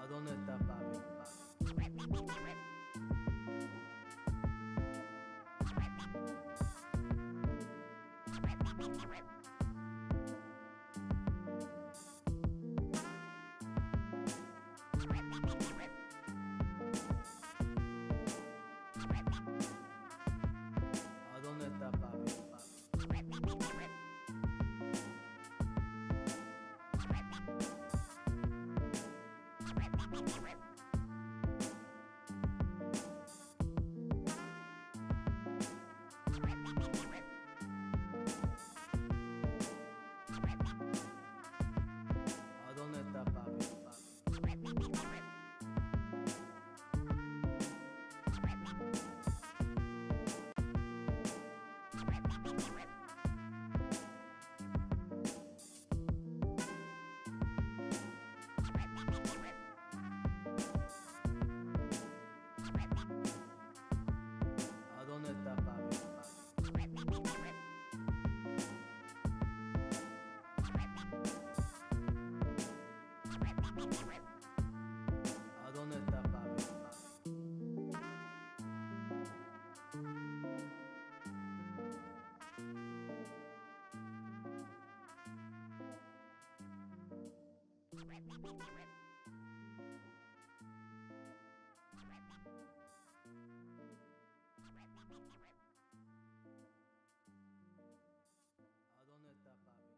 ¿A dónde está papi? ¿A dónde está papi? ¿A dónde está papi? ¿A dónde está papi? ¿A dónde está papi? ¿A dónde está papi?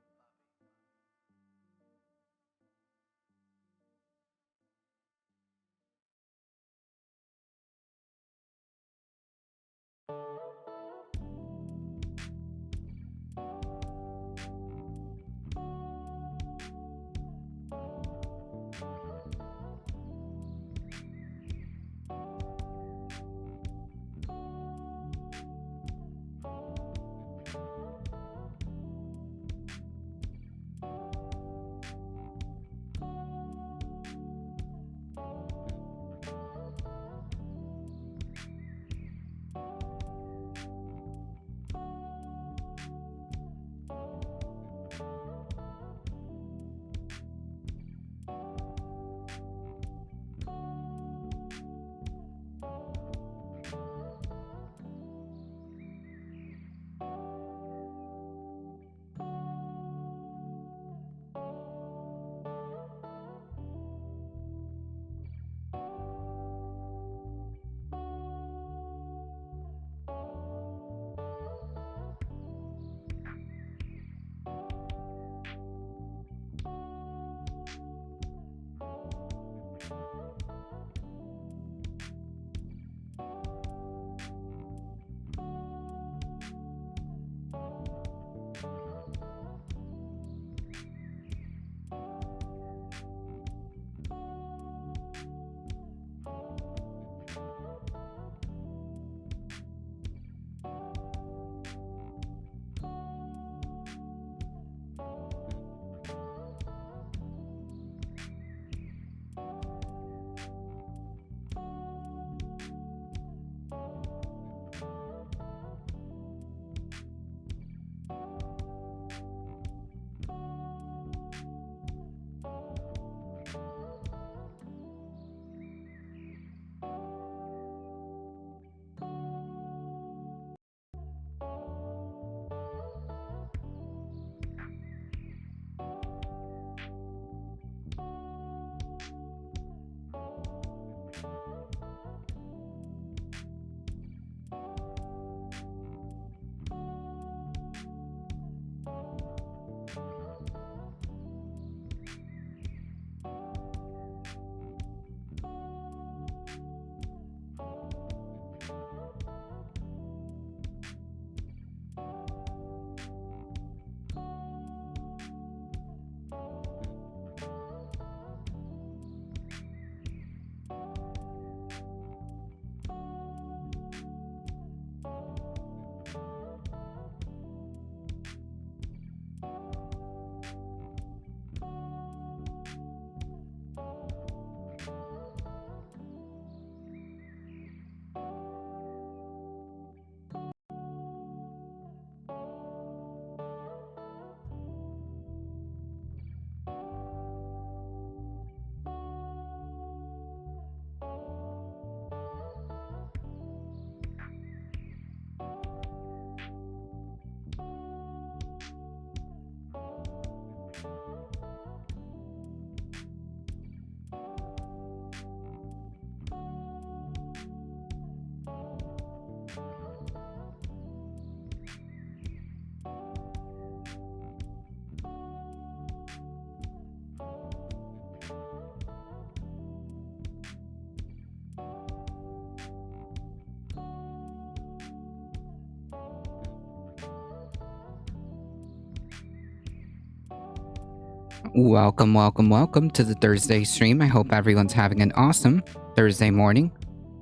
Welcome, welcome, welcome to the Thursday stream. I hope everyone's having an awesome Thursday morning.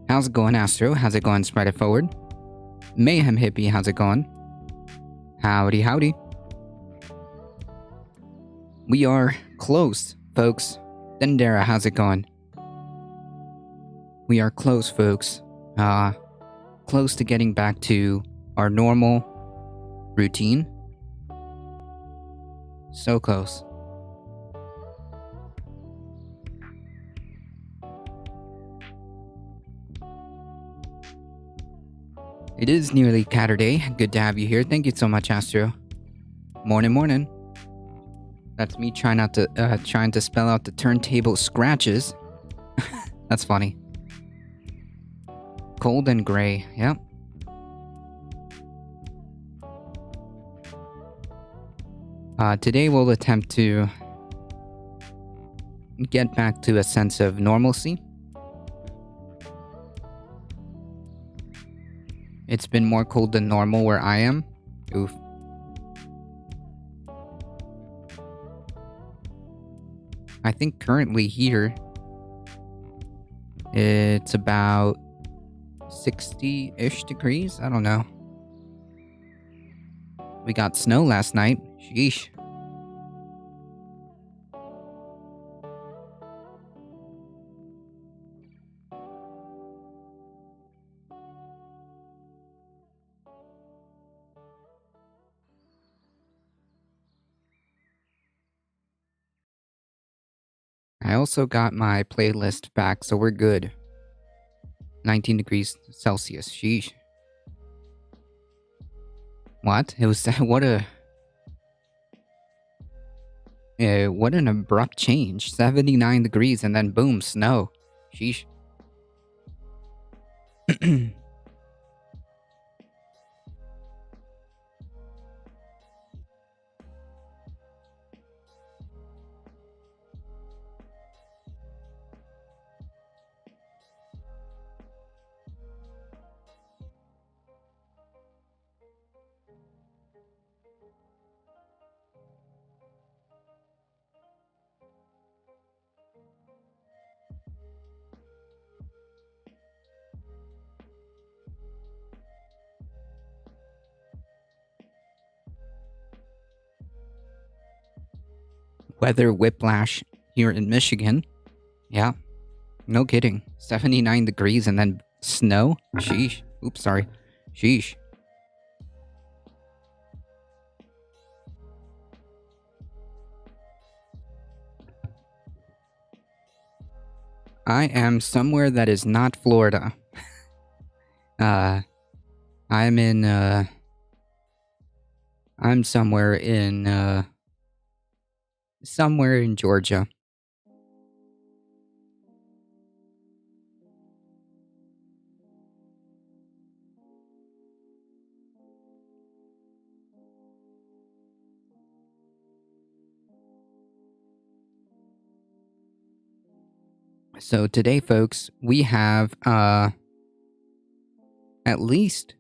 How's it going, Astro? How's it going, Spread It Forward? Mayhem Hippie, how's it going? Howdy, howdy. We are close, folks. Dendera, how's it going? We are close, folks. Close to getting back to our normal routine. So close. It is nearly Saturday. Good to have you here. Thank you so much, Astro. Morning, morning. That's me trying to spell out the turntable scratches. That's funny. Cold and gray. Yep. Today we'll attempt to get back to a sense of normalcy. It's been more cold than normal where I am. Oof. I think currently here, it's about 60-ish degrees. I don't know. We got snow last night. Sheesh. I also got my playlist back, so we're good. 19 degrees Celsius. Sheesh. What? It was what an abrupt change. 79 degrees and then boom, snow. Sheesh. Weather whiplash here in Michigan. Yeah, no kidding. 79 degrees and then snow? Sheesh. Oops, sorry. Sheesh. I am somewhere that is not Florida. I'm somewhere in Georgia. So today, folks, we have at least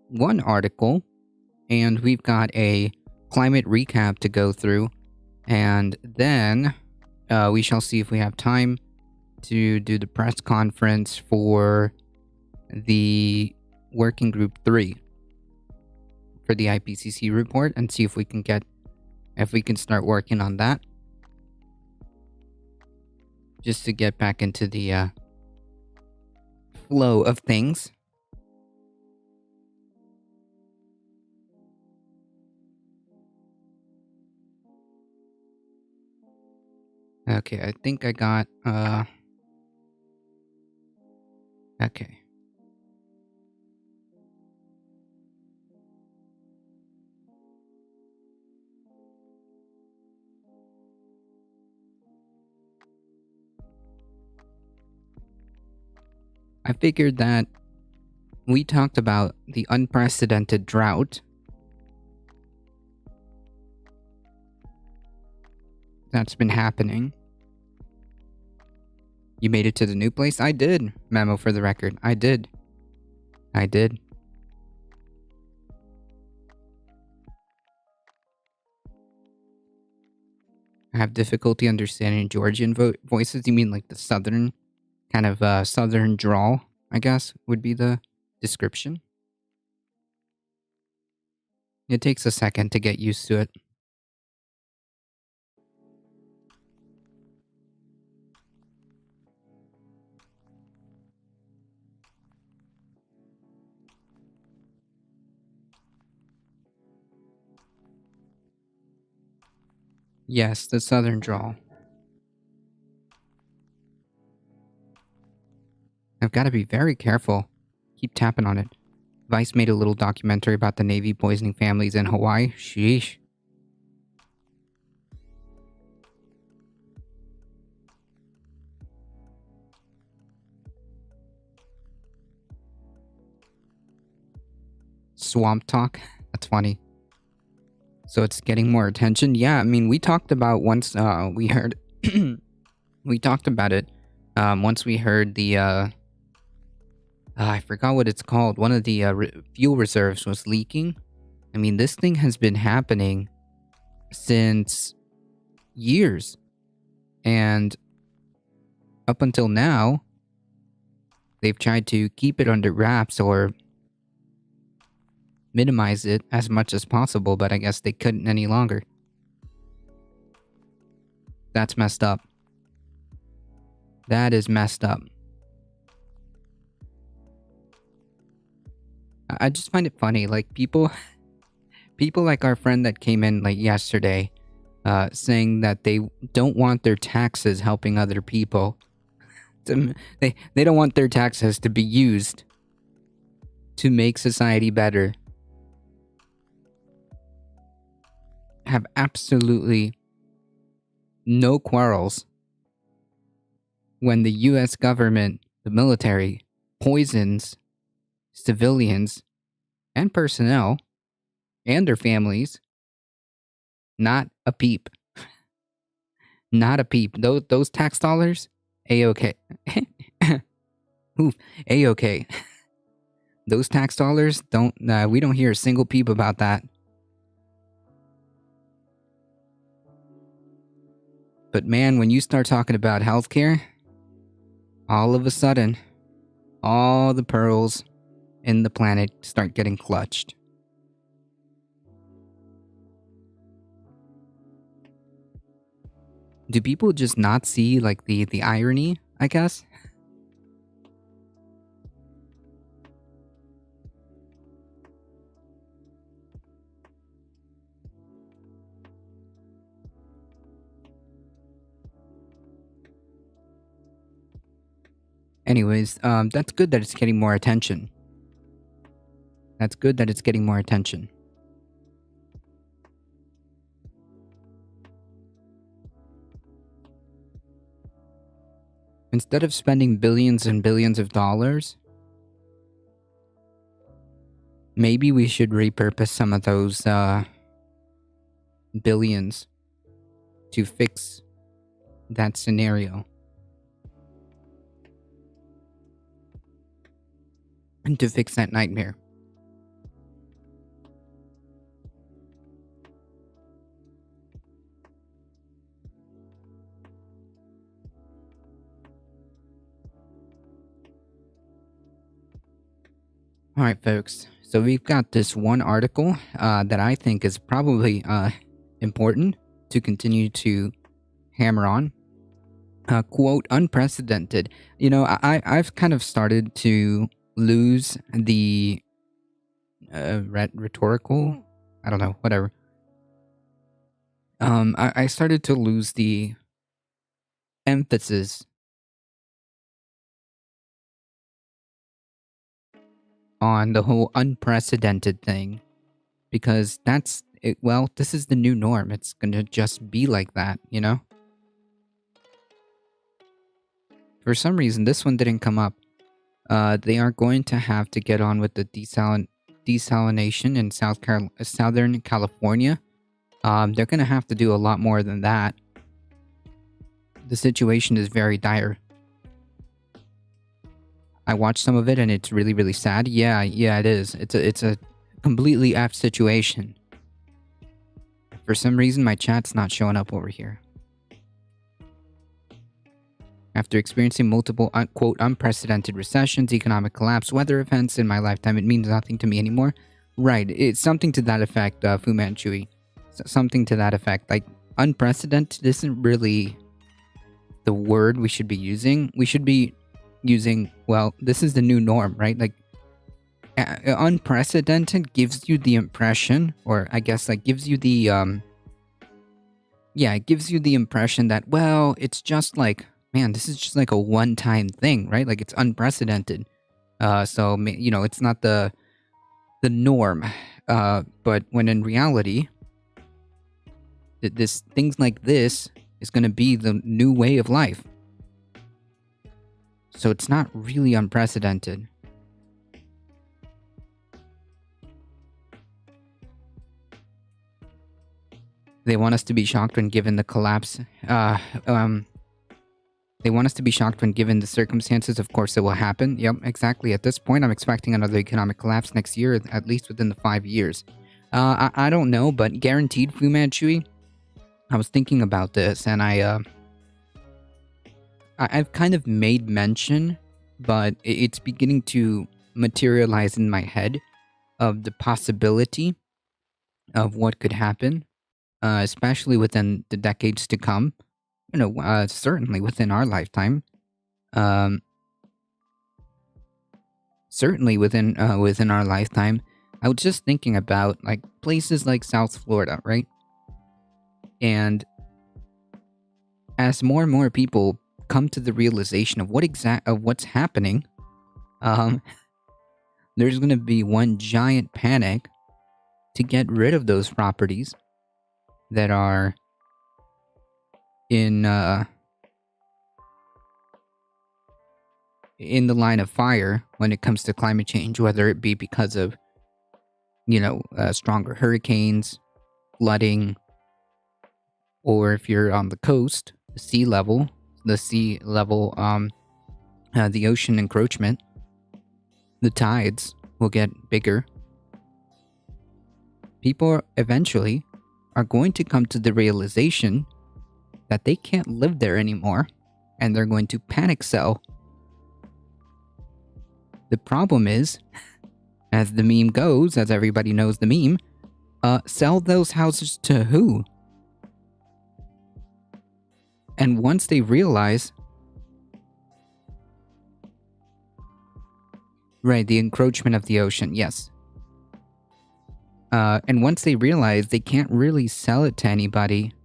one article, and we've got a climate recap to go through, and then we shall see if we have time to do the press conference for the Working Group 3 for the IPCC report, and see if we can start working on that. Just to get back into the flow of things. Okay, I think I got, okay. I figured that we talked about the unprecedented drought that's been happening. You made it to the new place? I did. Memo for the record. I did. have difficulty understanding Georgian voices. You mean like the southern, kind of southern drawl, I guess, would be the description. It takes a second to get used to it. Yes, the southern drawl. I've got to be very careful. Keep tapping on it. Vice made a little documentary about the Navy poisoning families in Hawaii. Sheesh. Swamp talk? That's funny. So it's getting more attention? Yeah, I mean, we talked about once we heard... we talked about it once we heard the... I forgot what it's called. One of the fuel reserves was leaking. I mean, this thing has been happening since years. And up until now, they've tried to keep it under wraps or minimize it as much as possible, but I guess they couldn't any longer. That's messed up. That is messed up. I just find it funny, like people like our friend that came in like yesterday, saying that they don't want their taxes helping other people. They don't want their taxes to be used to make society better. Have absolutely no quarrels when the US government, the military, poisons civilians and personnel and their families. Not a peep. Not a peep. Those tax dollars, A-okay. Oof, A-okay. Those tax dollars, we don't hear a single peep about that. But man, when you start talking about healthcare, all of a sudden, all the pearls in the planet start getting clutched. Do people just not see like the irony, I guess? Anyways, that's good that it's getting more attention. That's good that it's getting more attention. Instead of spending billions and billions of dollars, maybe we should repurpose some of those billions to fix that scenario. And to fix that nightmare. Alright, folks. So we've got this one article that I think is probably important to continue to hammer on. Quote, unprecedented. You know, I've kind of started to lose the rhetorical, I don't know, whatever. I started to lose the emphasis on the whole unprecedented thing, because that's it. Well, this is the new norm. It's gonna just be like that, you know? For some reason, this one didn't come up. They are going to have to get on with the desalination in Southern California. They're going to have to do a lot more than that. The situation is very dire. I watched some of it and it's really, really sad. Yeah, it is. It's a completely apt situation. For some reason, my chat's not showing up over here. After experiencing multiple, quote, unprecedented recessions, economic collapse, weather events in my lifetime, it means nothing to me anymore. Right, it's something to that effect, Fu Manchu. Something to that effect. Like, unprecedented isn't really the word we should be using. We should be using, well, this is the new norm, right? Like, unprecedented gives you the impression, or I guess, like, gives you the, it gives you the impression that, well, it's just like, man, this is just like a one-time thing, right? Like, it's unprecedented. So, it's not the norm. But when in reality, things like this is going to be the new way of life. So it's not really unprecedented. They want us to be shocked when given the collapse. They want us to be shocked when given the circumstances. Of course, it will happen. Yep, exactly. At this point, I'm expecting another economic collapse next year, at least within the 5 years. I don't know, but guaranteed, Fu Manchu. I was thinking about this, and I've kind of made mention, but it's beginning to materialize in my head of the possibility of what could happen, especially within the decades to come. Certainly within our lifetime. Certainly within our lifetime. I was just thinking about like places like South Florida, right? And as more and more people come to the realization of what's happening, there's going to be one giant panic to get rid of those properties that are in the line of fire when it comes to climate change, whether it be because of stronger hurricanes, flooding, or if you're on the coast, the sea level, the ocean encroachment, the tides will get bigger. People eventually are going to come to the realization that they can't live there anymore, and they're going to panic sell. The problem is, as the meme goes, as everybody knows the meme, sell those houses to who? And once they realize, right, the encroachment of the ocean, yes. And once they realize they can't really sell it to anybody,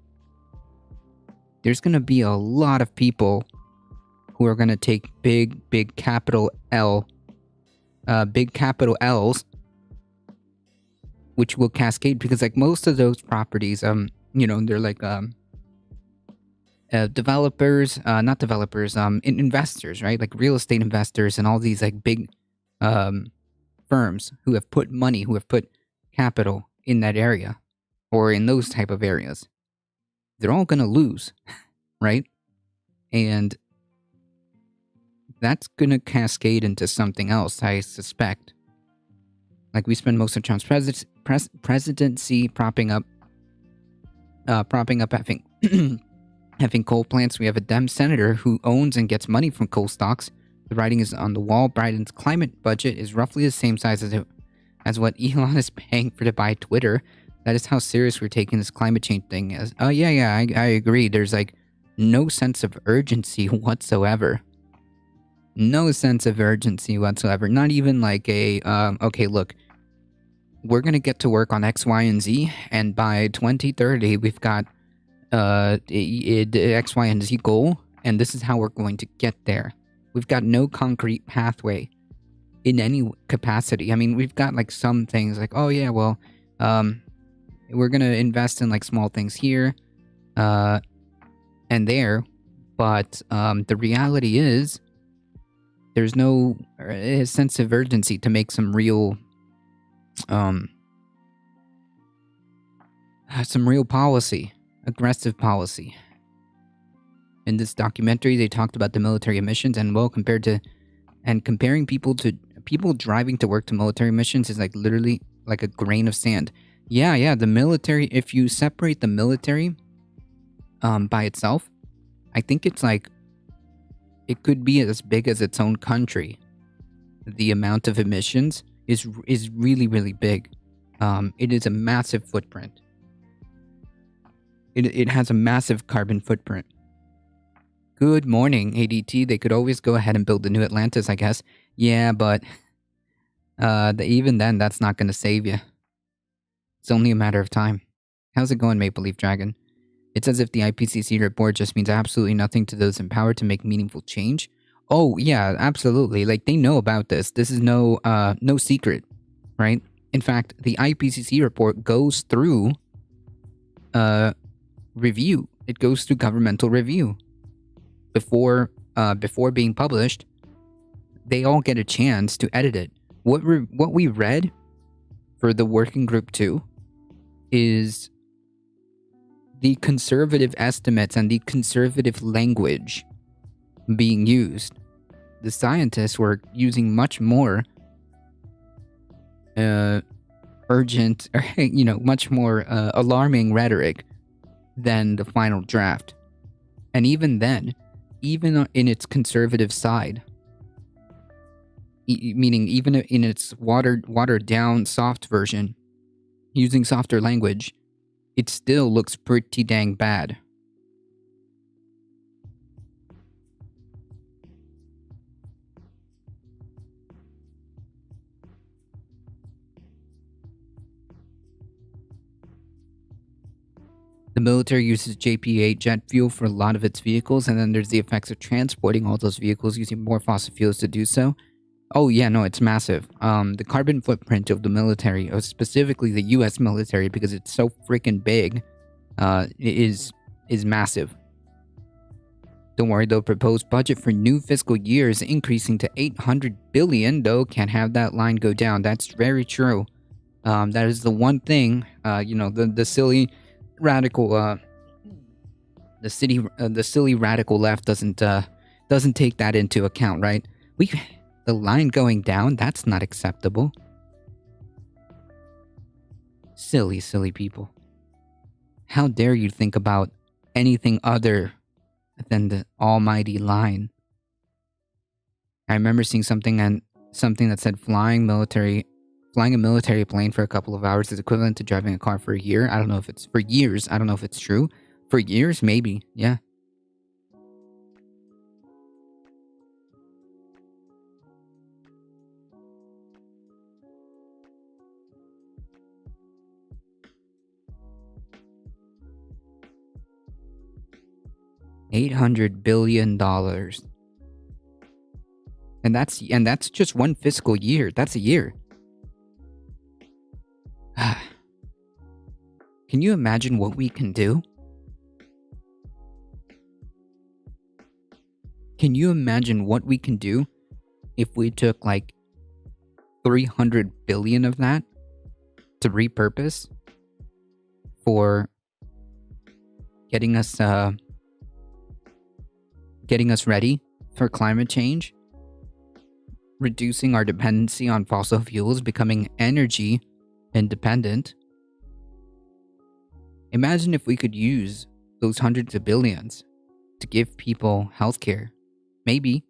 there's going to be a lot of people who are going to take big capital L's, which will cascade, because like most of those properties, they're like developers, not developers, investors, right? Like real estate investors and all these like big firms who have put money, who have put capital in that area or in those type of areas. They're all going to lose, right? And that's going to cascade into something else, I suspect. Like we spend most of Trump's presidency propping up having having coal plants. We have a Dem senator who owns and gets money from coal stocks. The writing is on the wall. Biden's climate budget is roughly the same size as what Elon is paying for to buy Twitter. That is how serious we're taking this climate change thing. I agree. There's like no sense of urgency whatsoever. No sense of urgency whatsoever. Not even like okay, look, we're going to get to work on X, Y, and Z, and by 2030, we've got the X, Y, and Z goal, and this is how we're going to get there. We've got no concrete pathway in any capacity. I mean, we've got like some things like, oh yeah, well, we're going to invest in like small things here and there, but the reality is there's no sense of urgency to make some real policy, aggressive policy. In this documentary, they talked about the military emissions, and well, comparing people driving to work to military emissions is like literally like a grain of sand. Yeah, the military, if you separate the military by itself, I think it's like It could be as big as its own country. The amount of emissions is really, really big. It is a massive footprint. It has a massive carbon footprint. Good morning, ADT. They could always go ahead and build the new Atlantis, I guess. Yeah, but even then, that's not going to save you. It's only a matter of time. How's it going, Maple Leaf Dragon? It's as if the IPCC report just means absolutely nothing to those in power to make meaningful change. Oh, yeah, absolutely. Like, they know about this. This is no secret, right? In fact, the IPCC report goes through review. It goes through governmental review. Before being published, they all get a chance to edit it. What we read for the working group 2 is the conservative estimates and the conservative language being used. The scientists were using much more urgent, or much more alarming rhetoric than the final draft. And even then, even in its conservative side, meaning even in its watered down soft version, using softer language, it still looks pretty dang bad. The military uses JP-8 jet fuel for a lot of its vehicles, and then there's the effects of transporting all those vehicles using more fossil fuels to do so. Oh yeah, no, it's massive. The carbon footprint of the military, specifically the U.S. military, because it's so freaking big, is massive. Don't worry though, proposed budget for new fiscal year is increasing to $800 billion, though. Can't have that line go down. That's very true. That is the one thing, the silly radical, the silly radical left doesn't take that into account, right? The line going down, that's not acceptable. Silly, silly people. How dare you think about anything other than the almighty line? I remember seeing something that said flying a military plane for a couple of hours is equivalent to driving a car for a year. I don't know if it's for years. I don't know if it's true. For years, maybe. Yeah. $800 billion. And that's just one fiscal year. That's a year. Can you imagine what we can do? Can you imagine what we can do if we took like 300 billion of that to repurpose for getting us ready for climate change, reducing our dependency on fossil fuels, becoming energy independent? Imagine if we could use those hundreds of billions to give people healthcare. Maybe.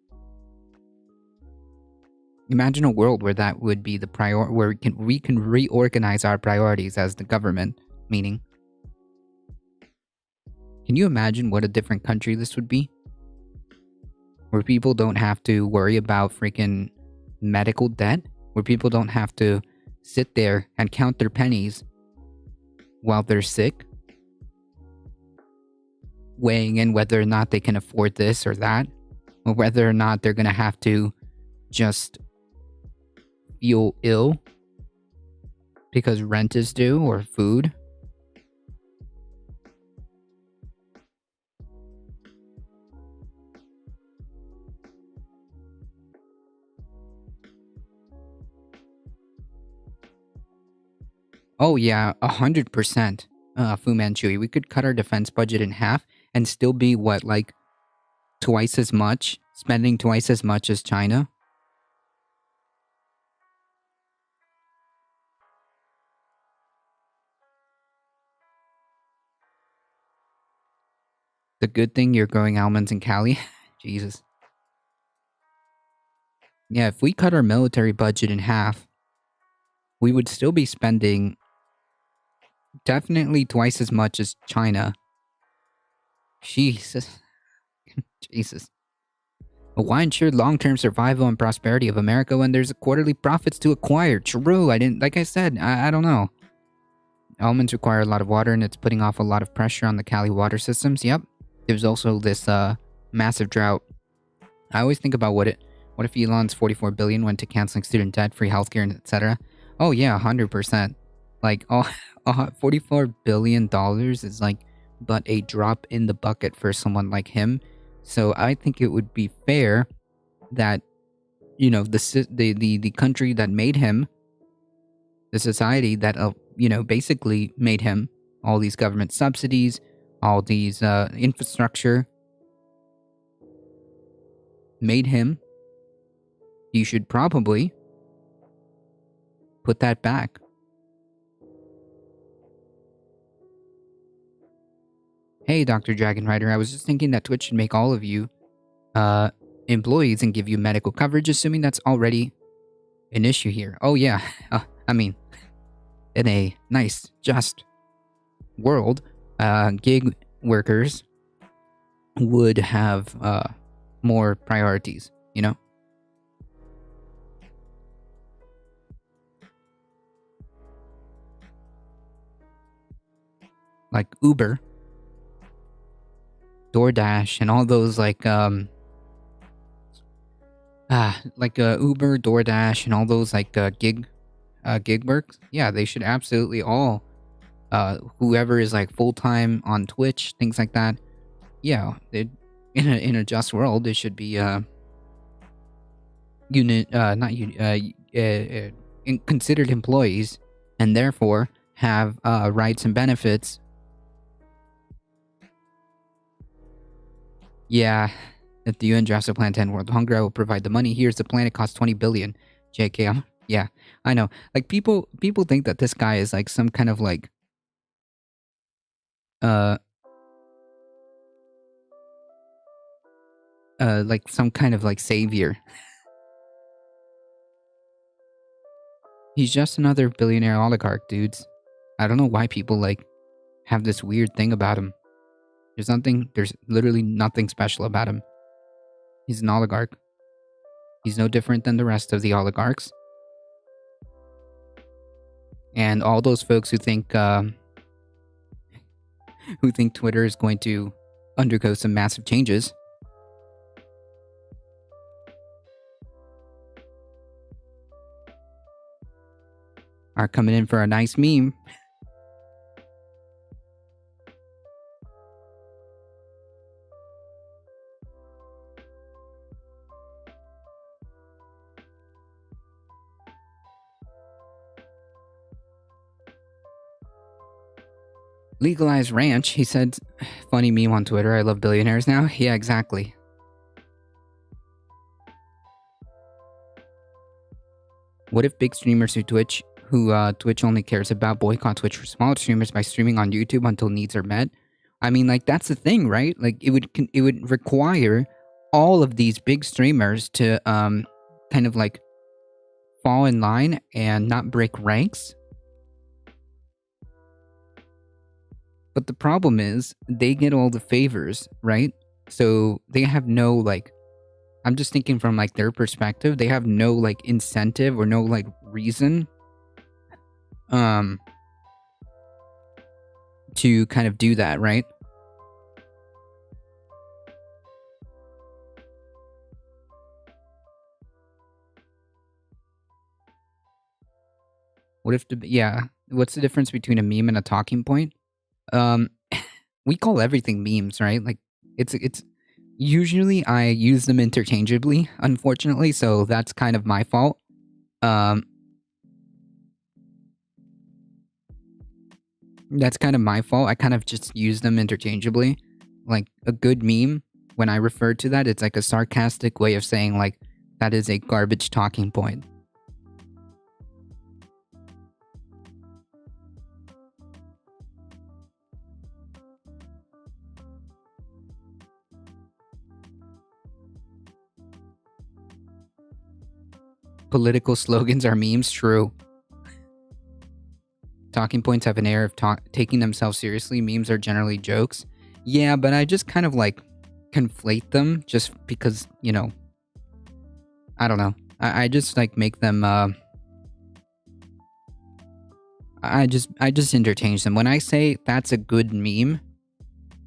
Imagine a world where that would be the where we can reorganize our priorities as the government, meaning. Can you imagine what a different country this would be? Where people don't have to worry about freaking medical debt? Where people don't have to sit there and count their pennies while they're sick? Weighing in whether or not they can afford this or that? Or whether or not they're going to have to just feel ill because rent is due or food? Oh yeah, 100%. Fu Manchu. We could cut our defense budget in half and still be what, like twice as much, spending twice as much as China? The good thing you're growing almonds in Cali? Jesus. Yeah, if we cut our military budget in half, we would still be spending definitely twice as much as China. Jesus. Jesus. But why ensure long-term survival and prosperity of America when there's quarterly profits to acquire? True, I didn't, like I said, I don't know. Almonds require a lot of water and it's putting off a lot of pressure on the Cali water systems. Yep. There's also this massive drought. I always think about what if Elon's 44 billion went to canceling student debt, free healthcare, and etc. Oh yeah, 100%. Like, oh, 44 billion dollars is like but a drop in the bucket for someone like him. So I think it would be fair that the country that made him, the society that basically made him, all these government subsidies, all these infrastructure made him. You should probably put that back. Hey, Dr. Dragon Rider, I was just thinking that Twitch should make all of you employees and give you medical coverage, assuming that's already an issue here. Oh, yeah. I mean, in a nice, just world, gig workers would have more priorities, you know? Like Uber, DoorDash, and all those Uber, DoorDash, and all those gig works. Yeah, they should absolutely all whoever is like full time on Twitch, things like that. Yeah, in a just world, it should be unit not unit considered employees, and therefore have rights and benefits. Yeah, if the UN drafts a plan to end world hunger, I will provide the money. Here's the plan. It costs 20 billion. JK, yeah, I know. Like people think that this guy is like some kind of like some kind of like savior. He's just another billionaire oligarch, dudes. I don't know why people like have this weird thing about him. There's literally nothing special about him. He's an oligarch. He's no different than the rest of the oligarchs. And all those folks who think Twitter is going to undergo some massive changes are coming in for a nice meme. Legalized ranch, he said. Funny meme on Twitter. I love billionaires now. Yeah, exactly. What if big streamers who Twitch only cares about boycott Twitch for smaller streamers by streaming on YouTube until needs are met? I mean, like that's the thing, right? Like it would require all of these big streamers to kind of like fall in line and not break ranks. But the problem is they get all the favors, right? So they have no like, I'm just thinking from like their perspective, they have no like incentive or no like reason to kind of do that, right? What's the difference between a meme and a talking point? We call everything memes, right? Like it's usually I use them interchangeably, unfortunately, so that's kind of my fault. That's kind of my fault. I kind of just use them interchangeably. Like a good meme, when I refer to that, it's like a sarcastic way of saying like that is a garbage talking point. political slogans are memes. True. Talking points have an air of taking themselves seriously. Memes are generally jokes. Yeah, but I just kind of like conflate them just because, you know, I don't know. I just like make them I just interchange them. When I say that's a good meme,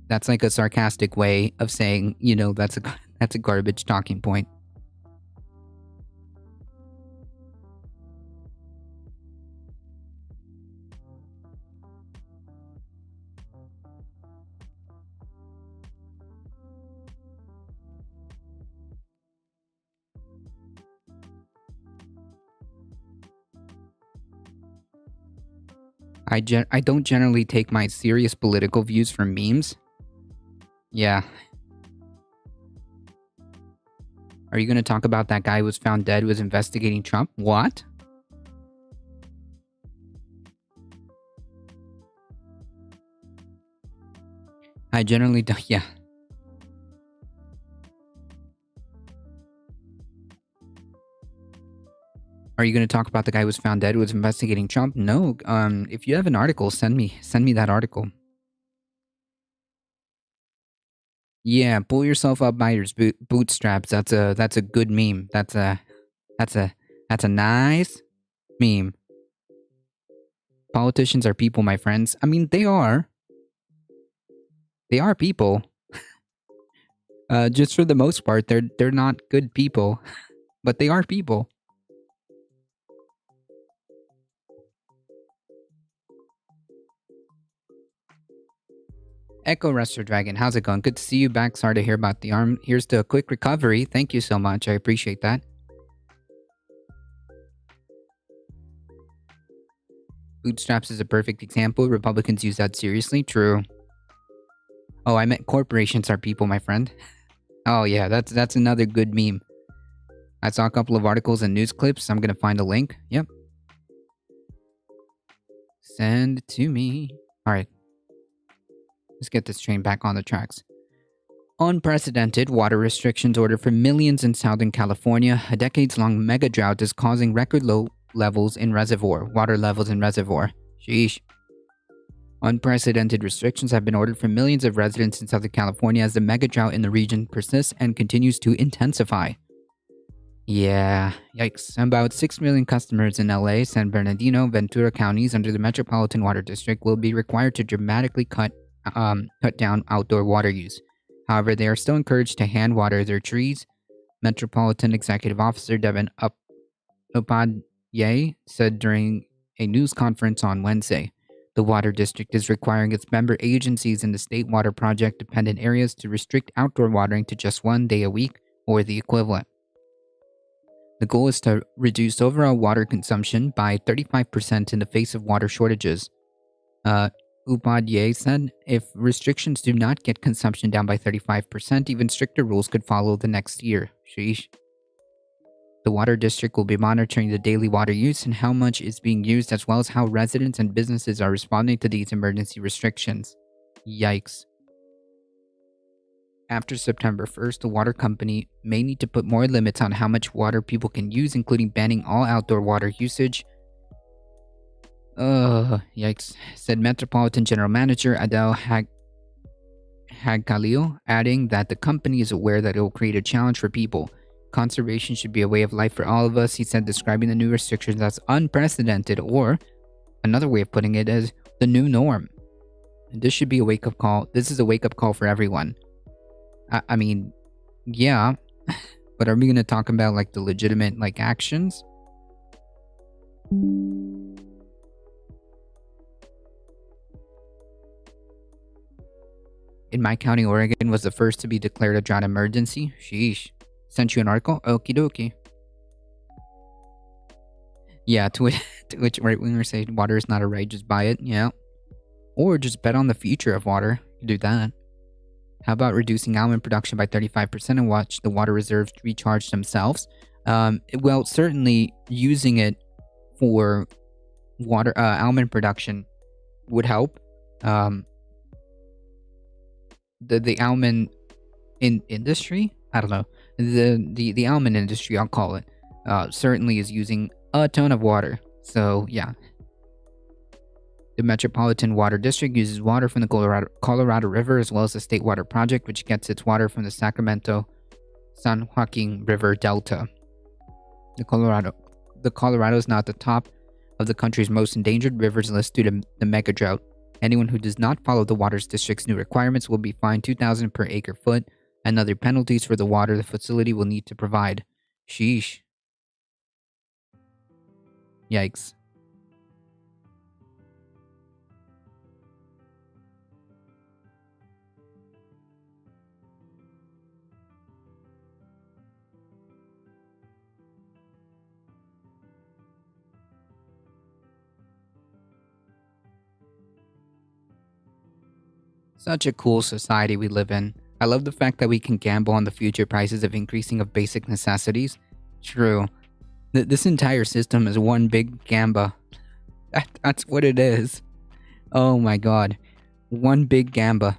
that's like a sarcastic way of saying, you know, that's a garbage talking point. I don't generally take my serious political views from memes. Yeah. Are you going to talk about that guy who was found dead was investigating Trump? What? I generally don't. Yeah. Are you going to talk about the guy who was found dead who was investigating Trump? No. If you have an article, send me that article. Yeah, pull yourself up by your bootstraps. That's a good meme. That's a nice meme. Politicians are people, my friends. I mean, they are. They are people. Just for the most part, they're not good people, but they are people. Echo Rester Dragon, how's it going? Good to see you back. Sorry to hear about the arm. Here's to a quick recovery. Thank you so much. I appreciate that. Bootstraps is a perfect example. Republicans use that seriously. True. Oh, I meant corporations are people, my friend. Oh yeah, that's another good meme. I saw a couple of articles and news clips. I'm gonna find a link. Yep. Send to me. Alright. Let's get this train back on the tracks. Unprecedented water restrictions ordered for millions in Southern California. A decades-long mega drought is causing record low water levels in reservoir. Sheesh. Unprecedented restrictions have been ordered for millions of residents in Southern California as the mega drought in the region persists and continues to intensify. Yeah, yikes. About 6 million customers in LA, San Bernardino, Ventura counties under the Metropolitan Water District will be required to dramatically cut down outdoor water use. However, they are still encouraged to hand water their trees. Metropolitan Executive Officer Devin Upadhyay said during a news conference on Wednesday. The water district is requiring its member agencies in the state water project dependent areas to restrict outdoor watering to just 1 day a week or the equivalent. The goal is to reduce overall water consumption by 35% in the face of water shortages. Upadhyay said if restrictions do not get consumption down by 35%, even stricter rules could follow the next year. Sheesh. The water district will be monitoring the daily water use and how much is being used, as well as how residents and businesses are responding to these emergency restrictions. Yikes. After September 1st, the water company may need to put more limits on how much water people can use, including banning all outdoor water usage. Yikes, said Metropolitan General Manager Adel Hagkalil, adding that the company is aware that it will create a challenge for people. Conservation should be a way of life for all of us, he said, describing the new restrictions as unprecedented, or another way of putting it as the new norm. This should be a wake-up call. This is a wake-up call for everyone. I mean, yeah, but are we going to talk about like the legitimate like actions? In my county, Oregon was the first to be declared a drought emergency. Sheesh. Sent you an article? Okie dokie. Yeah, to which right-wingers say water is not a right, just buy it. Yeah. Or just bet on the future of water. Do that. How about reducing almond production by 35% and watch the water reserves recharge themselves? Well, certainly using it for water almond production would help. The almond industry, I don't know, the almond industry, I'll call it, certainly is using a ton of water. So, yeah. The Metropolitan Water District uses water from the Colorado River as well as the State Water Project, which gets its water from the Sacramento San Joaquin River Delta. The Colorado is now at the top of the country's most endangered rivers list due to the mega drought. Anyone who does not follow the water district's new requirements will be fined $2,000 per acre foot and other penalties for the water the facility will need to provide. Sheesh. Yikes. Such a cool society we live in. I love the fact that we can gamble on the future prices of increasing of basic necessities. True. This entire system is one big gamba. That's what it is. Oh my god. One big gamba.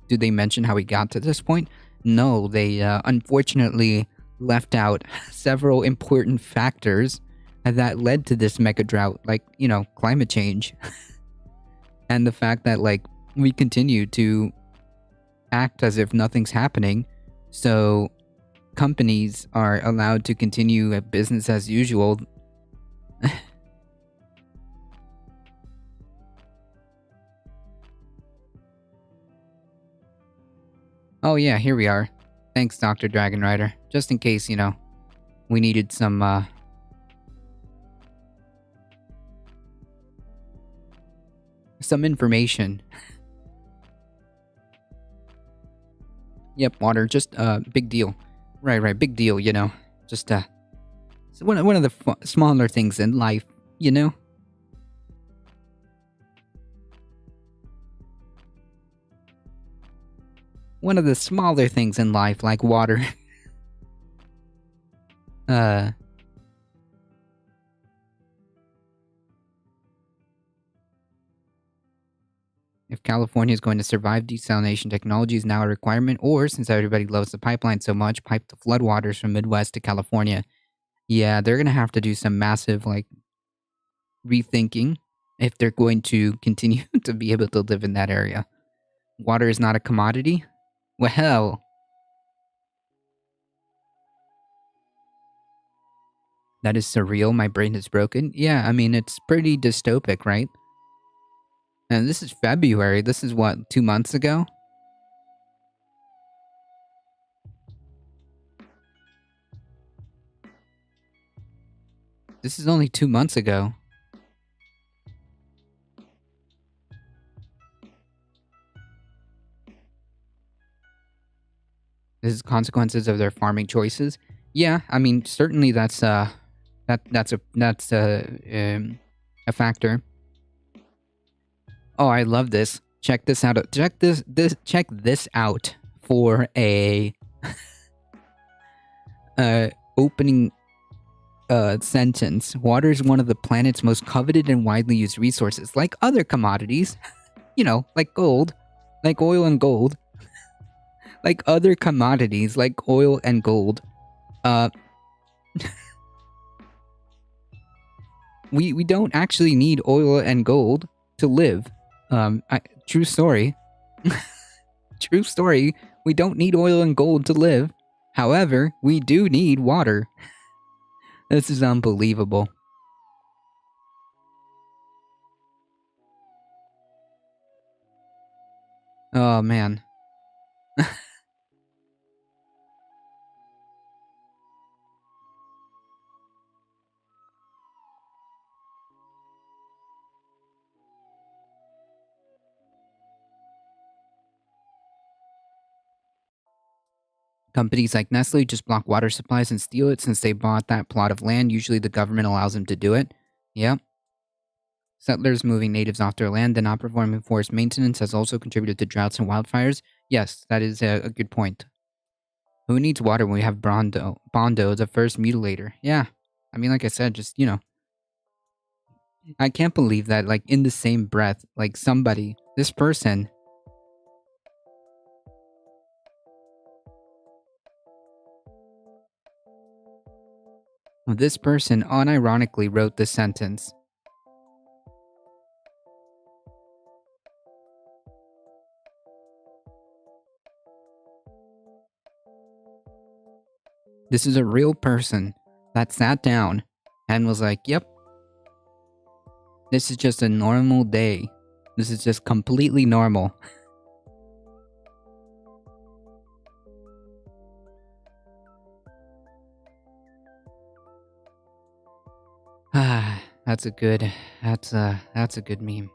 Did they mention how we got to this point? No, they unfortunately left out several important factors that led to this mega drought, like, climate change. And the fact that, we continue to act as if nothing's happening, so companies are allowed to continue a business as usual. Oh yeah, here we are. Thanks, Dr. Dragon Rider. Just in case, we needed some information. Yep, water, just big deal. Right, big deal, Just it's one of the smaller things in life, One of the smaller things in life, like water. If California is going to survive, desalination technology is now a requirement, or since everybody loves the pipeline so much, pipe the floodwaters from Midwest to California. Yeah, they're going to have to do some massive, rethinking if they're going to continue to be able to live in that area. Water is not a commodity? Well, that is surreal. My brain is broken. Yeah, I mean, it's pretty dystopic, right? And this is February. This is what, 2 months ago? This is only 2 months ago. This is consequences of their farming choices. Yeah, I mean, certainly that's a factor. Oh, I love this. Check this out. Check this out for a opening sentence. Water is one of the planet's most coveted and widely used resources. Like other commodities, like gold, like oil and gold. Like other commodities, like oil and gold. We don't actually need oil and gold to live. True story. True story. We don't need oil and gold to live. However, we do need water. This is unbelievable. Oh, man. Companies like Nestle just block water supplies and steal it since they bought that plot of land. Usually the government allows them to do it. Yep. Settlers moving natives off their land and not performing forest maintenance has also contributed to droughts and wildfires. Yes, that is a good point. Who needs water when we have Bondo, the first mutilator? Yeah. I mean, like I said, just, I can't believe that, in the same breath, somebody, this person, This person unironically wrote this sentence. This is a real person that sat down and was like, yep, this is just a normal day. This is just completely normal. That's a good meme.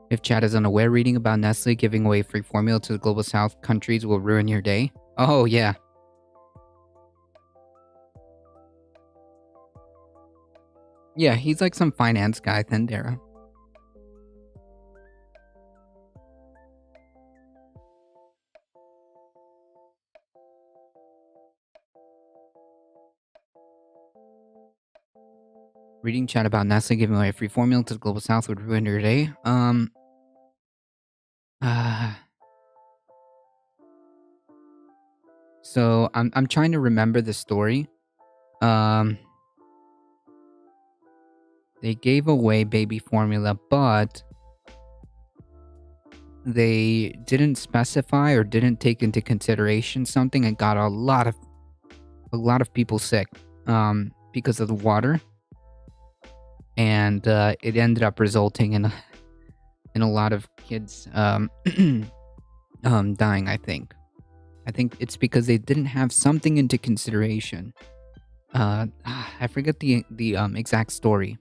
If Chad is unaware, reading about Nestle giving away free formula to the global south countries will ruin your day. Oh, yeah. Yeah, he's like some finance guy, Thendera. Reading chat about Nestle giving away free formula to the global south would ruin your day. So I'm trying to remember the story. They gave away baby formula, but they didn't specify or didn't take into consideration something and got a lot of people sick because of the water, and it ended up resulting in a lot of kids dying. I think it's because they didn't have something into consideration. I forget the exact story.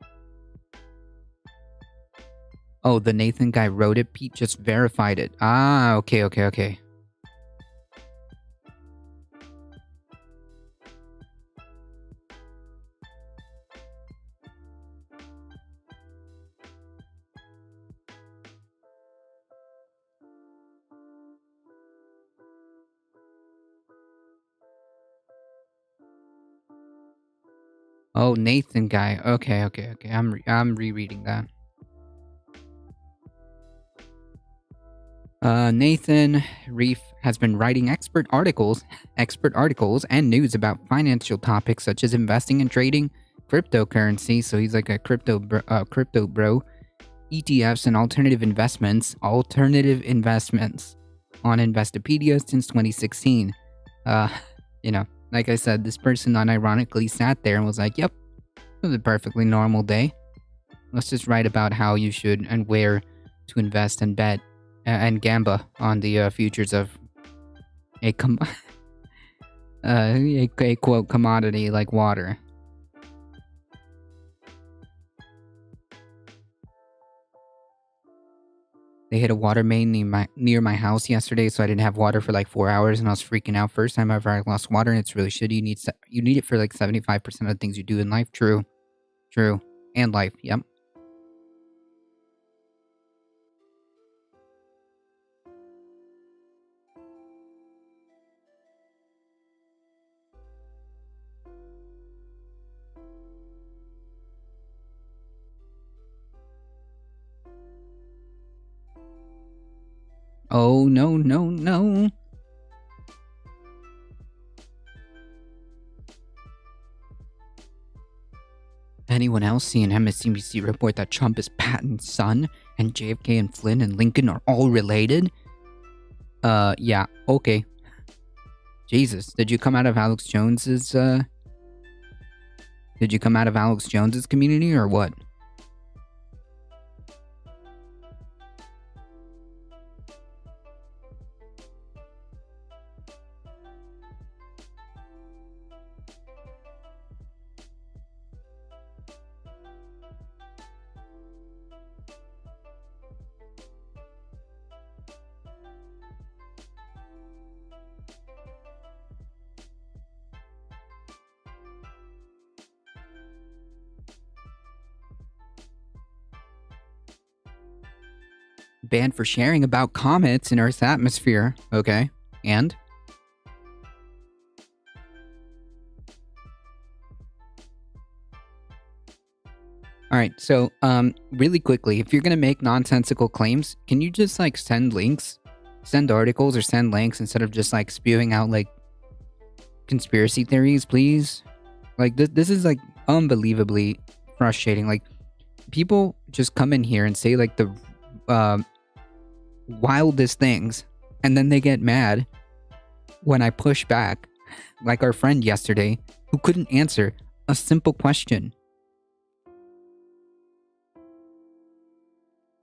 Oh, the Nathan guy wrote it. Pete just verified it. Ah, okay. Oh, Nathan guy. Okay. I'm rereading that. Nathan Reef has been writing expert articles and news about financial topics such as investing and trading, cryptocurrency. So he's like a crypto bro, ETFs and alternative investments on Investopedia since 2016. Like I said, this person unironically sat there and was like, "Yep, it was a perfectly normal day. Let's just write about how you should and where to invest and bet." And gamba on the futures of a quote commodity like water. They hit a water main near my house yesterday, so I didn't have water for like 4 hours, and I was freaking out. First time ever I lost water, and it's really shitty. You need it for like 75% of the things you do in life. True, and life. Yep. Oh, no. Anyone else see an MSNBC report that Trump is Patton's son and JFK and Flynn and Lincoln are all related? Yeah, okay. Jesus, did you come out of Alex Jones's community or what? Banned for sharing about comets in Earth's atmosphere. Okay. And? All right, so really quickly, if you're gonna make nonsensical claims, can you just like send links, send articles, or send links instead of just like spewing out like conspiracy theories, please? Like this is like unbelievably frustrating. Like people just come in here and say like the uh, wildest things, and then they get mad when I push back, like our friend yesterday who couldn't answer a simple question,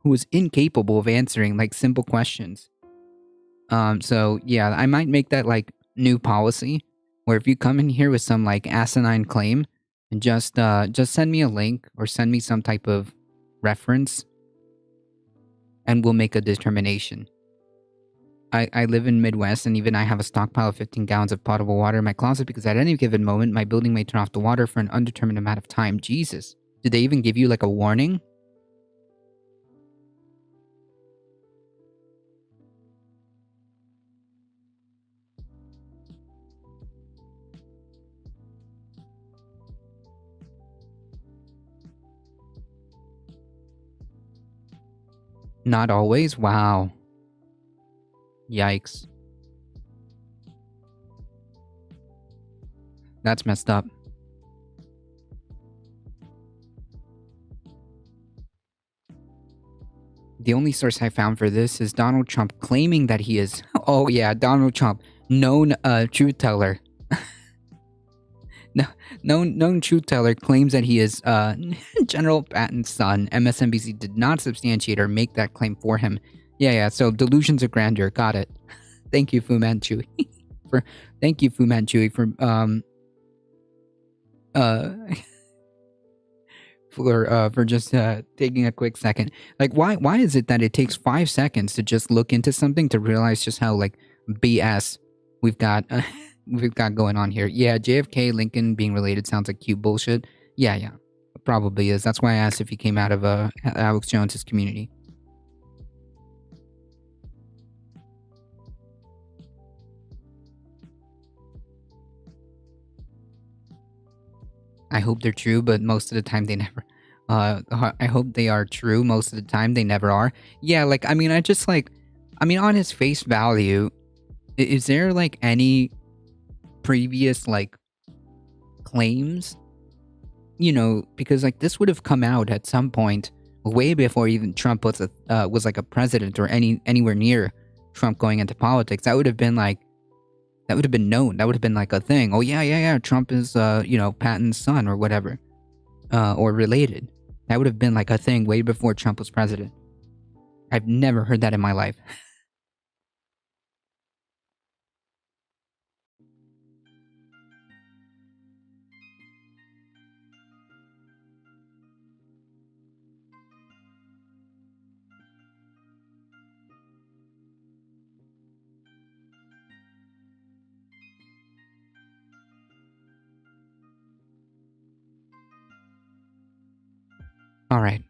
who was incapable of answering like simple questions. So yeah, I might make that like new policy where if you come in here with some like asinine claim, and just send me a link or send me some type of reference, and we'll make a determination. I live in Midwest, and even I have a stockpile of 15 gallons of potable water in my closet because at any given moment, my building may turn off the water for an undetermined amount of time. Jesus. Did they even give you like a warning? Not always? Wow. Yikes. That's messed up. The only source I found for this is Donald Trump claiming that he is, oh yeah, Donald Trump, known truth teller. No, known truth teller claims that he is General Patton's son. MSNBC did not substantiate or make that claim for him. Yeah, so delusions of grandeur. Got it. Thank you, Fu Manchu. Thank you, Fu Manchu, uh for just taking a quick second. Like why is it that it takes 5 seconds to just look into something to realize just how like BS we've got we've got going on here? Yeah, JFK Lincoln being related sounds like cute bullshit. Yeah, probably is. That's why I asked if he came out of Alex Jones's community. I hope they're true, but most of the time they never. I hope they are true. Most of the time they never are. Yeah, like I mean, on his face value, is there like any previous like claims? You know, because like this would have come out at some point way before even Trump was like a president or anywhere near Trump going into politics. That would have been like that would have been known. That would have been like a thing. Oh yeah. Trump is Patton's son or whatever, or related. That would have been like a thing way before Trump was president. I've never heard that in my life. All right.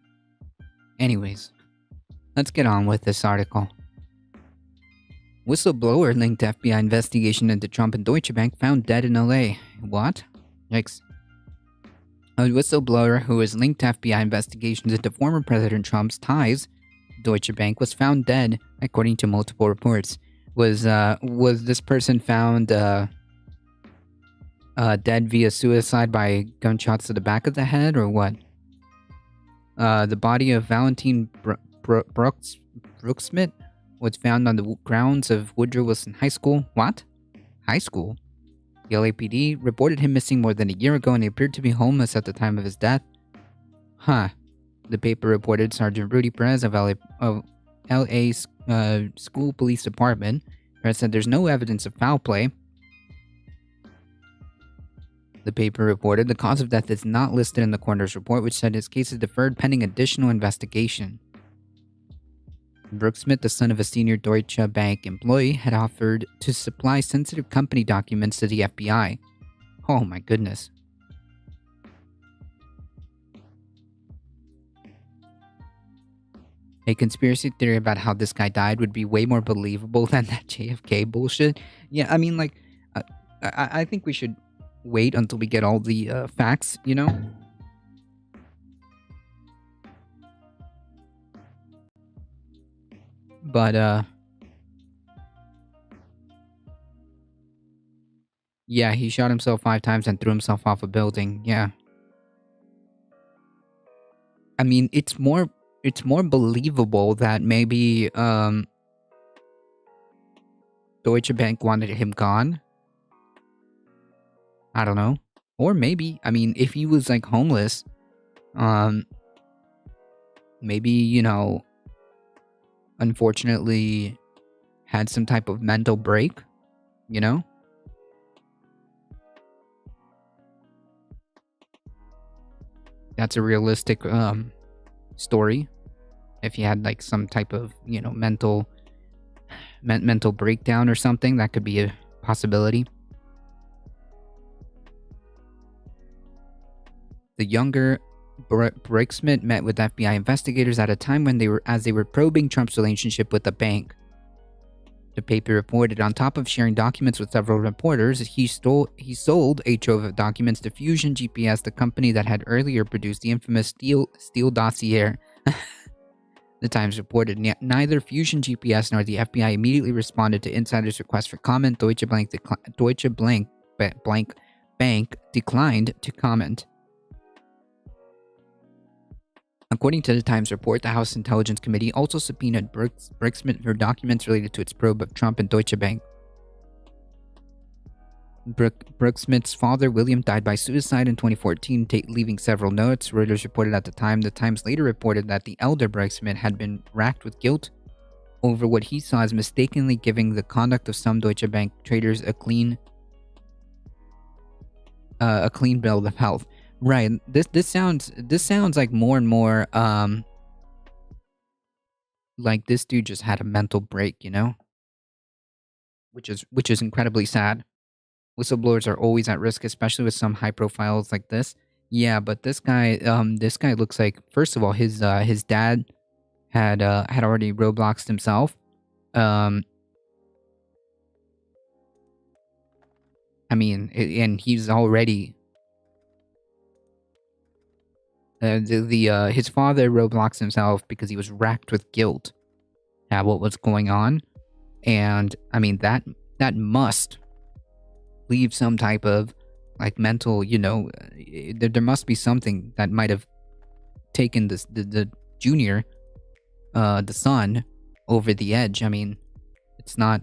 Anyways, let's get on with this article. Whistleblower linked FBI investigation into Trump and Deutsche Bank found dead in LA. What? Yikes. A whistleblower who was linked to FBI investigations into former President Trump's ties to Deutsche Bank was found dead, according to multiple reports. Was this person found dead via suicide by gunshots to the back of the head, or what? The body of Valentine Brooksmith was found on the grounds of Woodrow Wilson High School. What? High school? The LAPD reported him missing more than a year ago and he appeared to be homeless at the time of his death. Huh. The paper reported Sergeant Rudy Perez of LA School Police Department. Perez said there's no evidence of foul play. The paper reported the cause of death is not listed in the coroner's report, which said his case is deferred pending additional investigation. Brooksmith, the son of a senior Deutsche Bank employee, had offered to supply sensitive company documents to the FBI. Oh my goodness. A conspiracy theory about how this guy died would be way more believable than that JFK bullshit. Yeah, I mean, like, I think we should wait until we get all the facts, you know? But yeah, he shot himself 5 times and threw himself off a building. Yeah. I mean, it's more believable that maybe Deutsche Bank wanted him gone. I don't know. Or maybe, I mean, if he was like homeless, um maybe, unfortunately had some type of mental break, you know? That's a realistic story. If he had like some type of, mental breakdown or something, that could be a possibility. The younger Bricksmith met with FBI investigators at a time when they were probing Trump's relationship with the bank. The paper reported, on top of sharing documents with several reporters, he sold a trove of documents to Fusion GPS, the company that had earlier produced the infamous Steele dossier. The Times reported neither Fusion GPS nor the FBI immediately responded to insiders' request for comment. Deutsche Bank declined to comment. According to the Times report, the House Intelligence Committee also subpoenaed Bricksmith for documents related to its probe of Trump and Deutsche Bank. Bricksmith's father, William, died by suicide in 2014, leaving several notes. Reuters reported at the time. The Times later reported that the elder Bricksmith had been racked with guilt over what he saw as mistakenly giving the conduct of some Deutsche Bank traders a clean bill of health. Right. This sounds like more and more like this dude just had a mental break, which is incredibly sad. Whistleblowers are always at risk, especially with some high profiles like this. Yeah, but this guy looks like, first of all, his dad had already Robloxed himself. I mean, and he's already his father Robloxed himself because he was racked with guilt at what was going on, and I mean that must leave some type of like mental, there must be something that might have taken the junior, the son, over the edge. I mean, it's not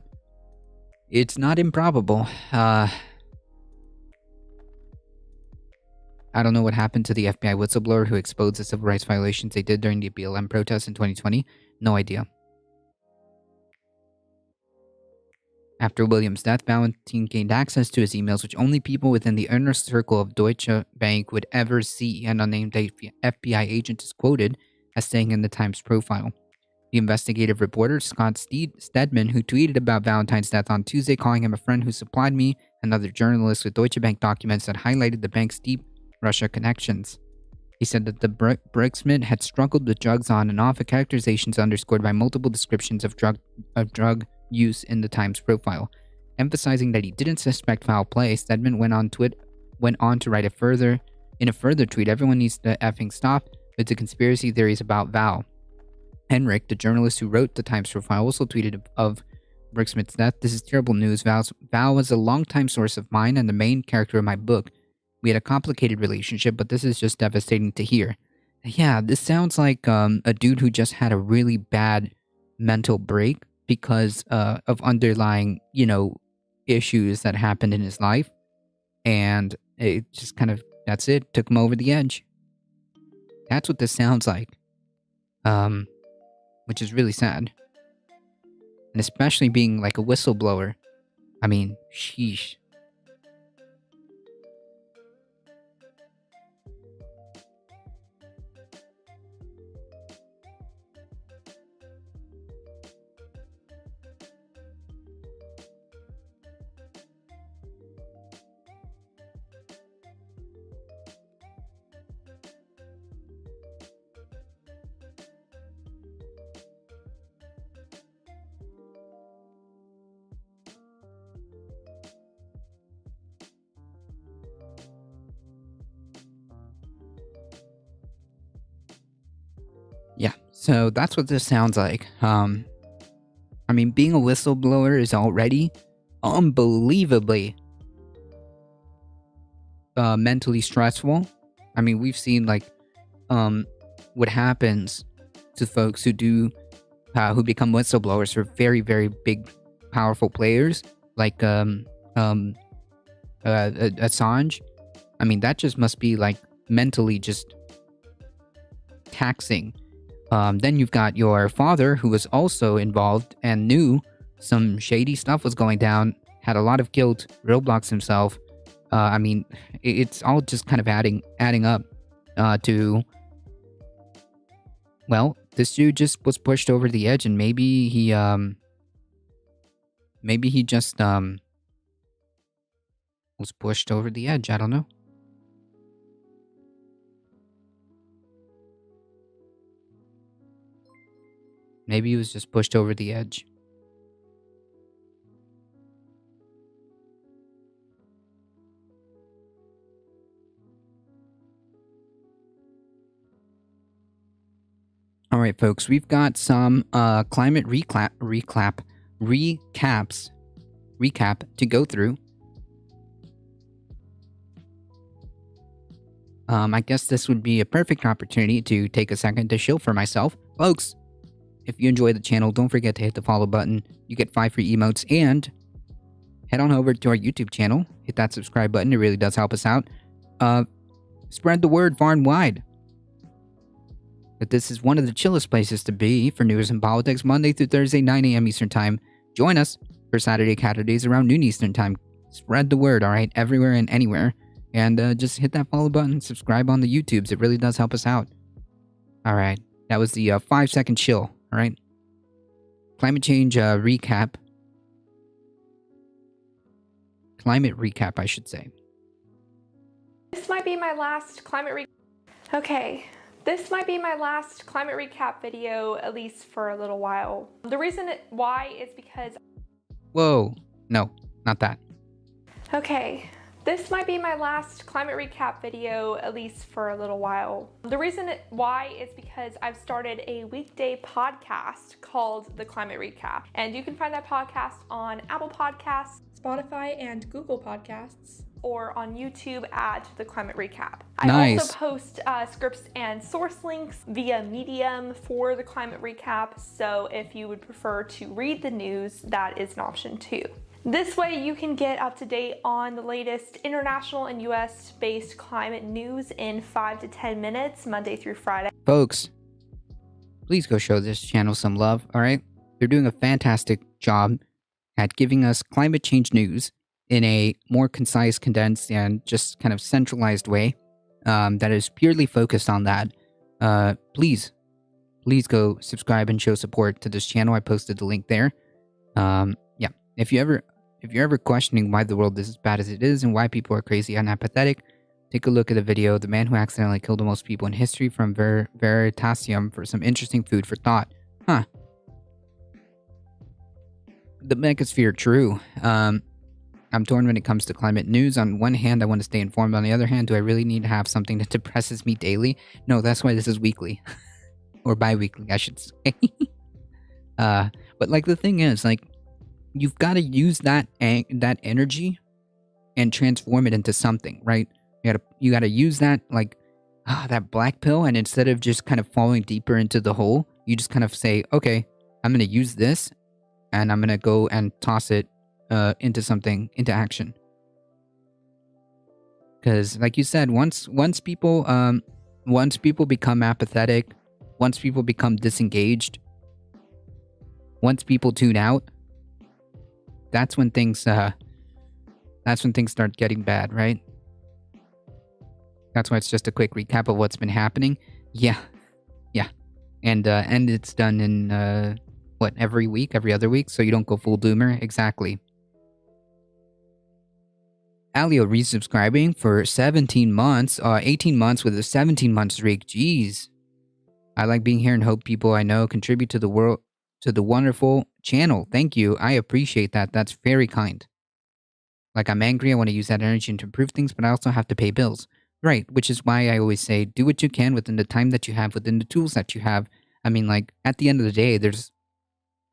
improbable. I don't know what happened to the FBI whistleblower who exposed the civil rights violations they did during the BLM protests in 2020. No idea. After William's death, Valentine gained access to his emails, which only people within the inner circle of Deutsche Bank would ever see. An unnamed FBI agent is quoted as saying in the Times profile. The investigative reporter, Scott Stedman, who tweeted about Valentine's death on Tuesday, calling him a friend who supplied me and other journalists with Deutsche Bank documents that highlighted the bank's deep Russia connections. He said that the Bricksmith had struggled with drugs on and off, a characterizations underscored by multiple descriptions of drug use in the Times profile. Emphasizing that he didn't suspect foul play, Stedman went on to write in a further tweet, "Everyone needs to effing stop with the conspiracy theories about Val." Henrik, the journalist who wrote the Times profile, also tweeted of Bricksmith's death, "This is terrible news. Val was a longtime source of mine and the main character of my book. We had a complicated relationship, but this is just devastating to hear." Yeah, this sounds like a dude who just had a really bad mental break because of underlying, issues that happened in his life. And it just kind of, that's it, took him over the edge. That's what this sounds like. Which is really sad. And especially being like a whistleblower. I mean, sheesh. Yeah, so that's what this sounds like. I mean, being a whistleblower is already unbelievably mentally stressful. I mean, we've seen like what happens to folks who become whistleblowers for very, very big, powerful players like Assange. I mean, that just must be like mentally just taxing. Then you've got your father, who was also involved and knew some shady stuff was going down, had a lot of guilt, roadblocks himself. I mean, it's all just kind of adding up to, well, this dude just was pushed over the edge, and maybe he just was pushed over the edge. I don't know. Maybe he was just pushed over the edge. All right, folks, we've got some climate recap to go through. I guess this would be a perfect opportunity to take a second to shill for myself. Folks, if you enjoy the channel, don't forget to hit the follow button. You get 5 free emotes, and head on over to our YouTube channel. Hit that subscribe button. It really does help us out. Spread the word far and wide that this is one of the chillest places to be for news and politics, Monday through Thursday, 9 a.m. Eastern Time. Join us for Saturday Saturdays around noon Eastern Time. Spread the word, all right, everywhere and anywhere. And just hit that follow button, subscribe on the YouTubes. It really does help us out. All right, that was the 5-second chill, all right? Climate change recap. Climate recap, I should say. This might be my last climate This might be my last climate recap video, at least for a little while. The reason why is because... Whoa, no, not that. Okay, this might be my last climate recap video, at least for a little while. The reason why is because I've started a weekday podcast called The Climate Recap. And you can find that podcast on Apple Podcasts, Spotify, and Google Podcasts, or on YouTube at The Climate Recap. I also post scripts and source links via Medium for The Climate Recap, so if you would prefer to read the news, that is an option too. This way you can get up to date on the latest international and US-based climate news in 5 to 10 minutes, Monday through Friday. Folks, please go show this channel some love, all right? They're doing a fantastic job at giving us climate change news in a more concise, condensed, and just kind of centralized way that is purely focused on that. Please go subscribe and show support to this channel. I posted the link there. Yeah, if you're ever questioning why the world is as bad as it is and why people are crazy and apathetic, take a look at the video, The Man Who Accidentally Killed the Most People in History, from Veritasium, for some interesting food for thought. Huh. The megasphere, true. I'm torn when it comes to climate news. On one hand, I want to stay informed. On the other hand, do I really need to have something that depresses me daily? No, that's why this is weekly. Or bi-weekly, I should say. But like the thing is, like, you've got to use that energy and transform it into something, right? You gotta use that, like, that black pill, and instead of just kind of falling deeper into the hole, you just kind of say, okay, I'm gonna use this, and I'm gonna go and toss it into action. Because, like you said, once people become apathetic, once people become disengaged, once people tune out, that's when things start getting bad, right? That's why it's just a quick recap of what's been happening. Yeah, and it's done in every week, every other week, so you don't go full doomer. Exactly. Alio resubscribing for 17 months, 18 months with a 17-month streak. Jeez. I like being here and hope people I know contribute to the world, to the wonderful channel. Thank you. I appreciate that. That's very kind. Like, I'm angry. I want to use that energy to improve things, but I also have to pay bills. Right, which is why I always say, do what you can within the time that you have, within the tools that you have. I mean, like, at the end of the day, there's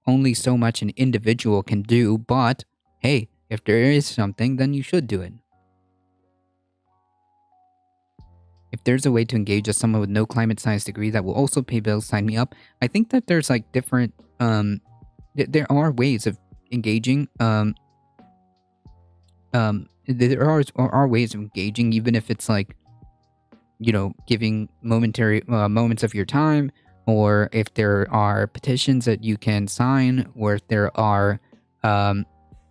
only so much an individual can do, but hey, if there is something, then you should do it. If there's a way to engage as someone with no climate science degree that will also pay bills, sign me up. I think that there's like different, there are ways of engaging, there are ways of engaging, even if it's like, you know, giving momentary moments of your time, or if there are petitions that you can sign, or if there are,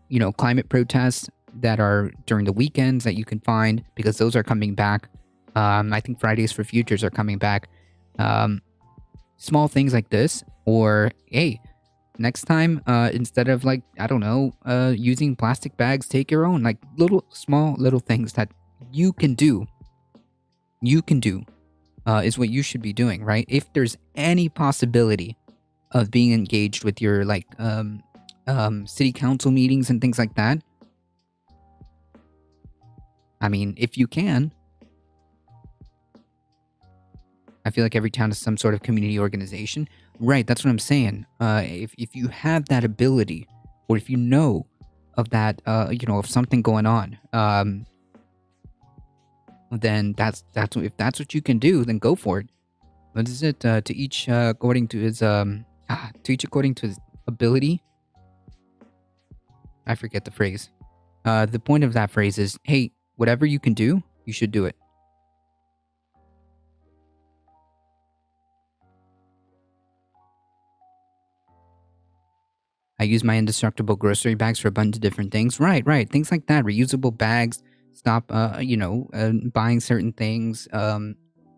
you know, climate protests that are during the weekends that you can find, because those are coming back. I think Fridays for Futures are coming back. Small things like this, or hey, next time, instead of like, I don't know, using plastic bags, take your own, like small little things that you can do. Is what you should be doing, right? If there's any possibility of being engaged with your like city council meetings and things like that, I mean, if you can, I feel like every town is some sort of community organization, right? That's what I'm saying. If you have that ability, or if you know of that, you know, of something going on, then if that's what you can do, then go for it. What is it? To each according to his ability. I forget the phrase. The point of that phrase is, hey, whatever you can do, you should do it. I use my indestructible grocery bags for a bunch of different things. Right. Things like that. Reusable bags. Stop, buying certain things.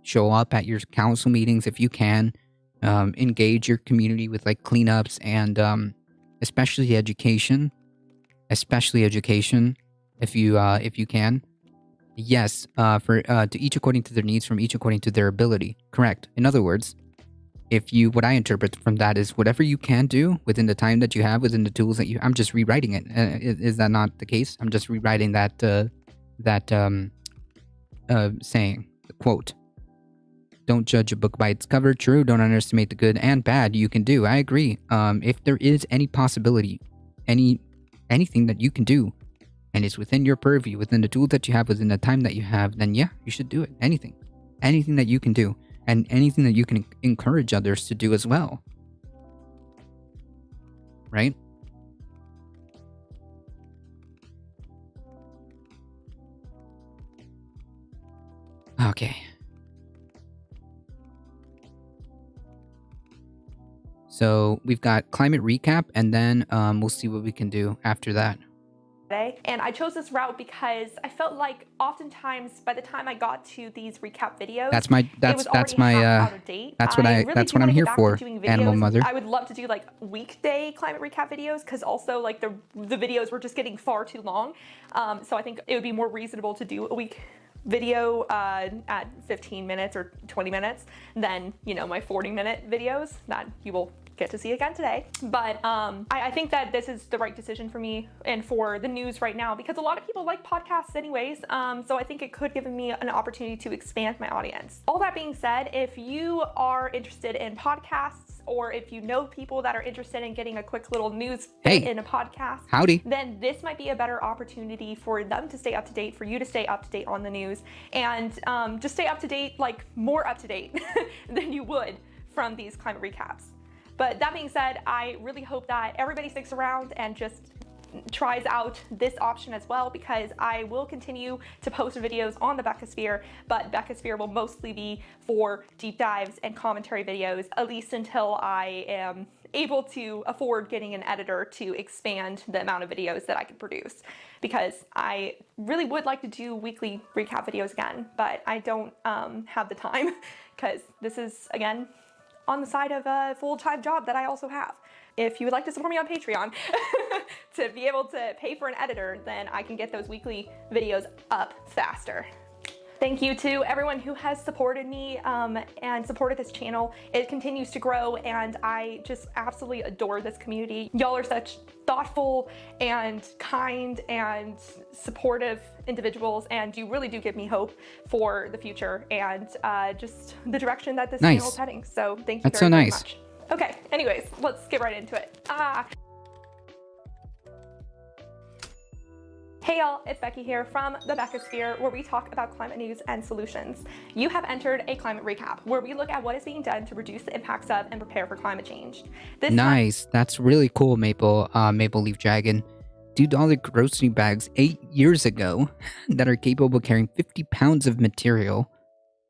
Show up at your council meetings if you can. Engage your community with like cleanups and especially education. If you can. Yes. To each according to their needs, from each according to their ability. Correct. In other words, what I interpret from that is whatever you can do within the time that you have, within the tools that I'm just rewriting it. Is that not the case? I'm just rewriting that saying, the quote. Don't judge a book by its cover. True. Don't underestimate the good and bad you can do. I agree. If there is any possibility, anything that you can do, and it's within your purview, within the tools that you have, within the time that you have, then yeah, you should do it. Anything that you can do. And anything that you can encourage others to do as well. Right? Okay. So we've got climate recap, and then we'll see what we can do after that. And I chose this route because I felt like oftentimes by the time I got to these recap videos, that's my out of date. That's what I'm here for, Animal Mother. I would love to do like weekday climate recap videos, because also like the videos were just getting far too long. So I think it would be more reasonable to do a week video at 15 minutes or 20 minutes than, you know, my 40-minute videos that you will get to see again today. But I think that this is the right decision for me and for the news right now, because a lot of people like podcasts anyways. So I think it could give me an opportunity to expand my audience. All that being said, if you are interested in podcasts, or if you know people that are interested in getting a quick little news in a podcast, then this might be a better opportunity for them to stay up to date, for you to stay up to date on the news, and just stay up to date, like more up to date than you would from these climate recaps. But that being said, I really hope that everybody sticks around and just tries out this option as well, because I will continue to post videos on the Beckosphere, but Beckosphere will mostly be for deep dives and commentary videos, at least until I am able to afford getting an editor to expand the amount of videos that I can produce, because I really would like to do weekly recap videos again, but I don't have the time, because this is, again, on the side of a full-time job that I also have. If you would like to support me on Patreon to be able to pay for an editor, then I can get those weekly videos up faster. Thank you to everyone who has supported me and supported this channel. It continues to grow, and I just absolutely adore this community. Y'all are such thoughtful and kind and supportive individuals, and you really do give me hope for the future and just the direction that this channel is heading. So thank you very much. Okay, anyways, let's get right into it. Hey y'all, it's Becky here from the Beckosphere, where we talk about climate news and solutions. You have entered a climate recap, where we look at what is being done to reduce the impacts of and prepare for climate change. Nice. That's really cool, Maple Leaf Dragon. $2 grocery bags 8 years ago that are capable of carrying 50 pounds of material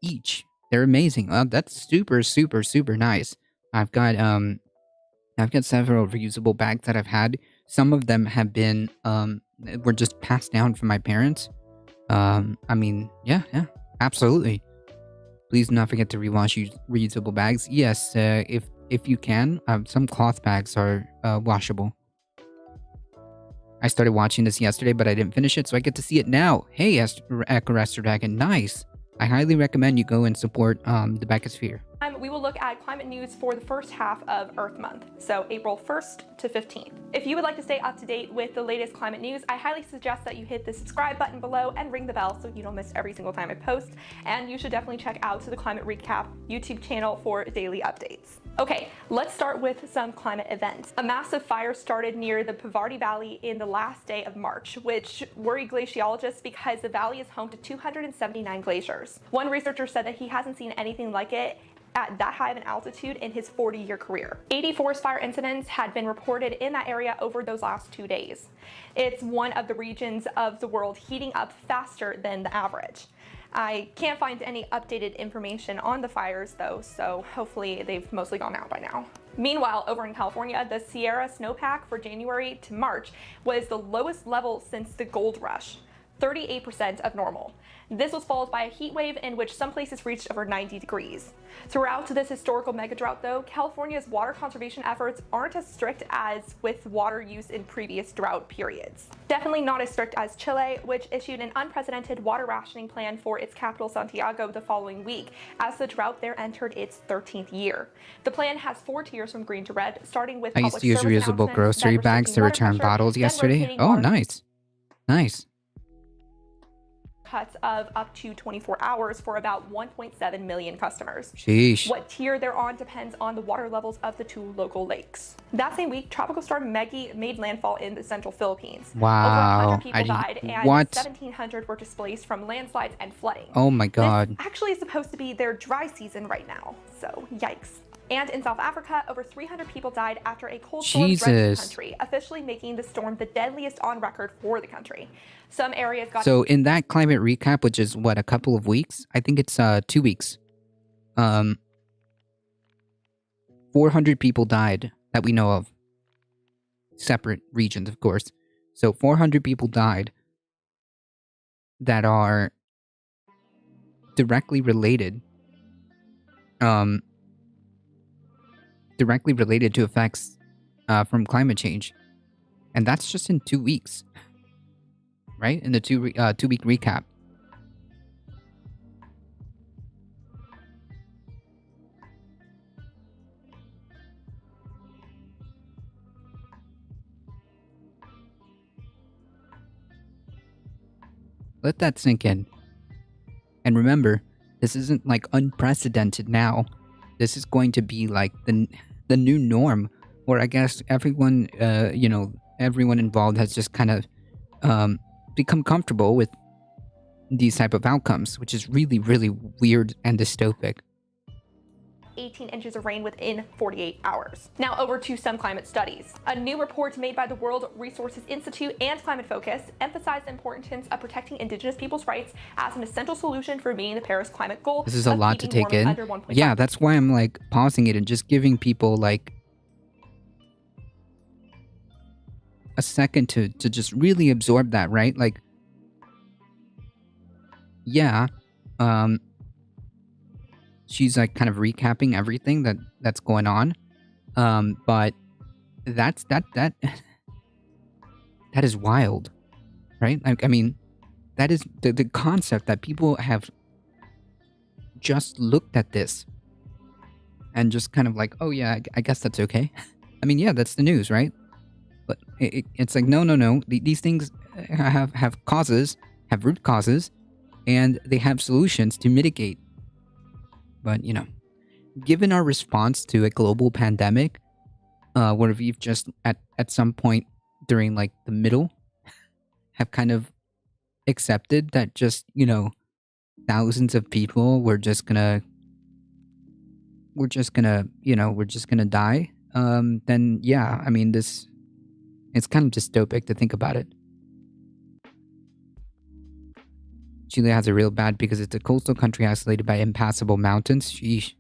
each. They're amazing. That's super, super, super nice. I've got several reusable bags that I've had. Some of them have been were just passed down from my parents. Yeah, absolutely. Please do not forget to rewash reusable bags. Yes, if you can, some cloth bags are washable. I started watching this yesterday, but I didn't finish it, so I get to see it now. Hey, Echo Rester Dragon, nice. I highly recommend you go and support the Beckosphere. We will look at climate news for the first half of Earth Month, so April 1st to 15th. If you would like to stay up to date with the latest climate news, I highly suggest that you hit the subscribe button below and ring the bell so you don't miss every single time I post. And you should definitely check out the Climate Recap YouTube channel for daily updates. Okay, let's start with some climate events. A massive fire started near the Pivardi Valley in the last day of March, which worried glaciologists because the valley is home to 279 glaciers. One researcher said that he hasn't seen anything like it at that high of an altitude in his 40-year career. 80 forest fire incidents had been reported in that area over those last 2 days. It's one of the regions of the world heating up faster than the average. I can't find any updated information on the fires though, so hopefully they've mostly gone out by now. Meanwhile, over in California, the Sierra snowpack for January to March was the lowest level since the gold rush, 38% of normal. This was followed by a heat wave in which some places reached over 90 degrees. Throughout this historical megadrought though, California's water conservation efforts aren't as strict as with water use in previous drought periods. Definitely not as strict as Chile, which issued an unprecedented water rationing plan for its capital Santiago the following week, as the drought there entered its 13th year. The plan has 4 tiers from green to red, starting with I used to use reusable grocery bags to return bottles yesterday. Oh, nice. Nice. Cuts of up to 24 hours for about 1.7 million customers. Sheesh. What tier they're on depends on the water levels of the 2 local lakes. That same week, Tropical Storm Maggie made landfall in the central Philippines. Wow. Over 100 people died and 1,700 were displaced from landslides and flooding. Oh my god. This actually is supposed to be their dry season right now, so yikes. And in South Africa, over 300 people died after a cold storm threatened the country, officially making the storm the deadliest on record for the country. Some areas got... So in that climate recap, which is what, a couple of weeks? I think it's 2 weeks. 400 people died that we know of. Separate regions, of course. So 400 people died that are directly related to effects from climate change. And that's just in 2 weeks. Right? In the 2 week recap. Let that sink in. And remember, this isn't like unprecedented now. This is going to be like the new norm, where I guess everyone, everyone involved has just kind of become comfortable with these type of outcomes, which is really, really weird and dystopic. 18 inches of rain within 48 hours. Now over to some climate studies. A new report made by the World Resources Institute and Climate Focus emphasized the importance of protecting Indigenous people's rights as an essential solution for meeting the Paris climate goal. This is a lot to take in. Yeah, that's why I'm like pausing it and just giving people like a second to just really absorb that, right? Like, yeah, she's like kind of recapping everything that's going on, but that is wild, right? Like, I mean, that is the concept that people have just looked at this and just kind of like, oh yeah, I guess that's okay. I mean, yeah, that's the news, right? But it's like, no. These things have causes, have root causes, and they have solutions to mitigate. But, given our response to a global pandemic, where we've just at some point during like the middle have kind of accepted that just, thousands of people we're just gonna die, then yeah, I mean, it's kind of dystopic to think about it. Chile has it real bad because it's a coastal country isolated by impassable mountains. Sheesh.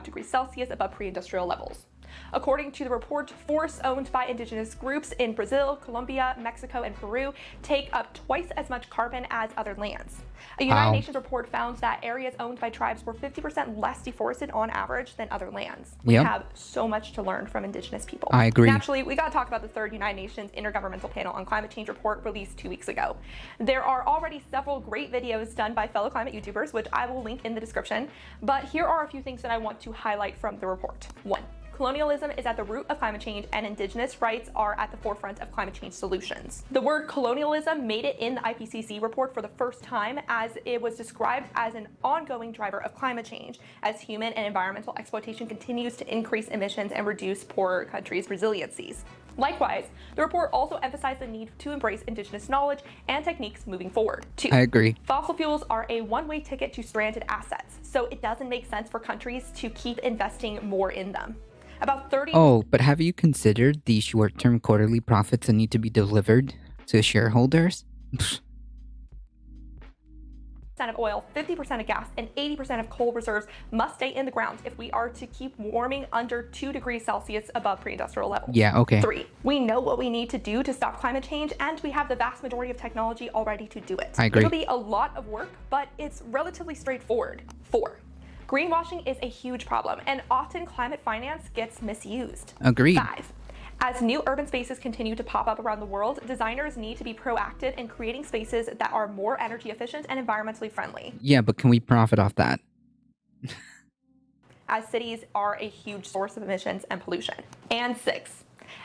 Degrees Celsius above pre-industrial levels. According to the report, forests owned by indigenous groups in Brazil, Colombia, Mexico, and Peru take up twice as much carbon as other lands. A United Nations report found that areas owned by tribes were 50% less deforested on average than other lands. We have so much to learn from indigenous people. I agree. Naturally, we got to talk about the third United Nations Intergovernmental Panel on Climate Change report released 2 weeks ago. There are already several great videos done by fellow climate YouTubers, which I will link in the description. But here are a few things that I want to highlight from the report. 1. Colonialism is at the root of climate change, and indigenous rights are at the forefront of climate change solutions. The word colonialism made it in the IPCC report for the first time, as it was described as an ongoing driver of climate change, as human and environmental exploitation continues to increase emissions and reduce poorer countries' resiliencies. Likewise, the report also emphasized the need to embrace indigenous knowledge and techniques moving forward. 2. I agree. Fossil fuels are a one-way ticket to stranded assets, so it doesn't make sense for countries to keep investing more in them. About 30. Oh, but have you considered the short-term quarterly profits that need to be delivered to shareholders? Of oil, 50% of gas, and 80% of coal reserves must stay in the ground if we are to keep warming under 2 degrees Celsius above pre-industrial levels. Yeah, okay. 3. We know what we need to do to stop climate change, and we have the vast majority of technology already to do it. I agree. It'll be a lot of work, but it's relatively straightforward. 4. Greenwashing is a huge problem, and often climate finance gets misused. Agreed. 5. As new urban spaces continue to pop up around the world, designers need to be proactive in creating spaces that are more energy efficient and environmentally friendly. Yeah, but can we profit off that? As cities are a huge source of emissions and pollution. And 6.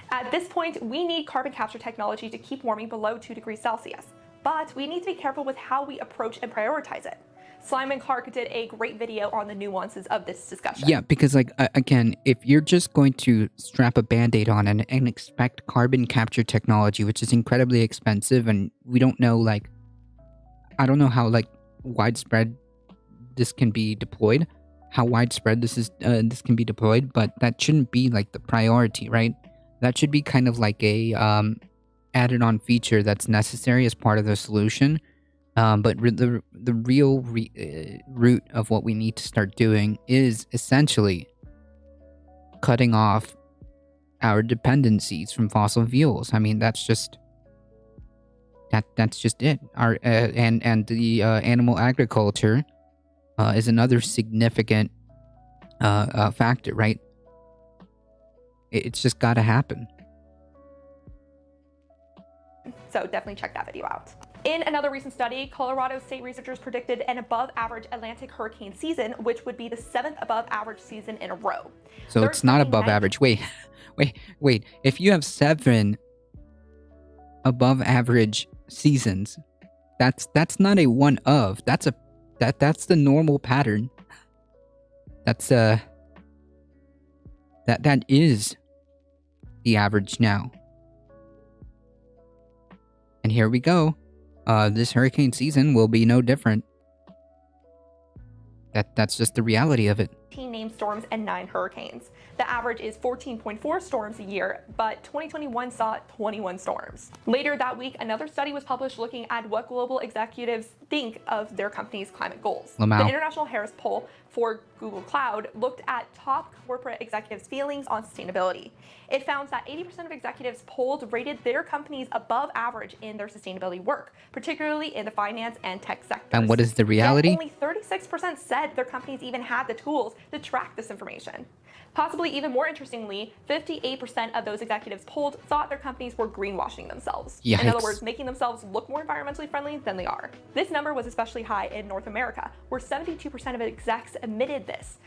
At this point, we need carbon capture technology to keep warming below 2 degrees Celsius, but we need to be careful with how we approach and prioritize it. Simon Clark did a great video on the nuances of this discussion. Yeah, because again, if you're just going to strap a band-aid on and expect carbon capture technology, which is incredibly expensive, and we don't know, I don't know how widespread this can be deployed, this can be deployed, but that shouldn't be the priority, right? That should be kind of like a added-on feature that's necessary as part of the solution. But the real root of what we need to start doing is essentially cutting off our dependencies from fossil fuels. I mean, that's just it. Our and the animal agriculture is another significant factor, right? It's just got to happen. So definitely check that video out. In another recent study, Colorado State researchers predicted an above-average Atlantic hurricane season, which would be the 7th above-average season in a row. So it's not above average. Wait. If you have 7 above-average seasons, that's not a one of. That's the normal pattern. That is the average now. And here we go. This hurricane season will be no different. That's just the reality of it. 18 named storms and 9 hurricanes. The average is 14.4 storms a year, but 2021 saw 21 storms. Later that week, another study was published looking at what global executives think of their company's climate goals. The International Harris Poll for Google Cloud looked at top corporate executives' feelings on sustainability. It found that 80% of executives polled rated their companies above average in their sustainability work, particularly in the finance and tech sectors. And what is the reality? Yet only 36% said their companies even had the tools to track this information. Possibly even more interestingly, 58% of those executives polled thought their companies were greenwashing themselves. Yikes. In other words, making themselves look more environmentally friendly than they are. This number was especially high in North America, where 72% of execs admitted this.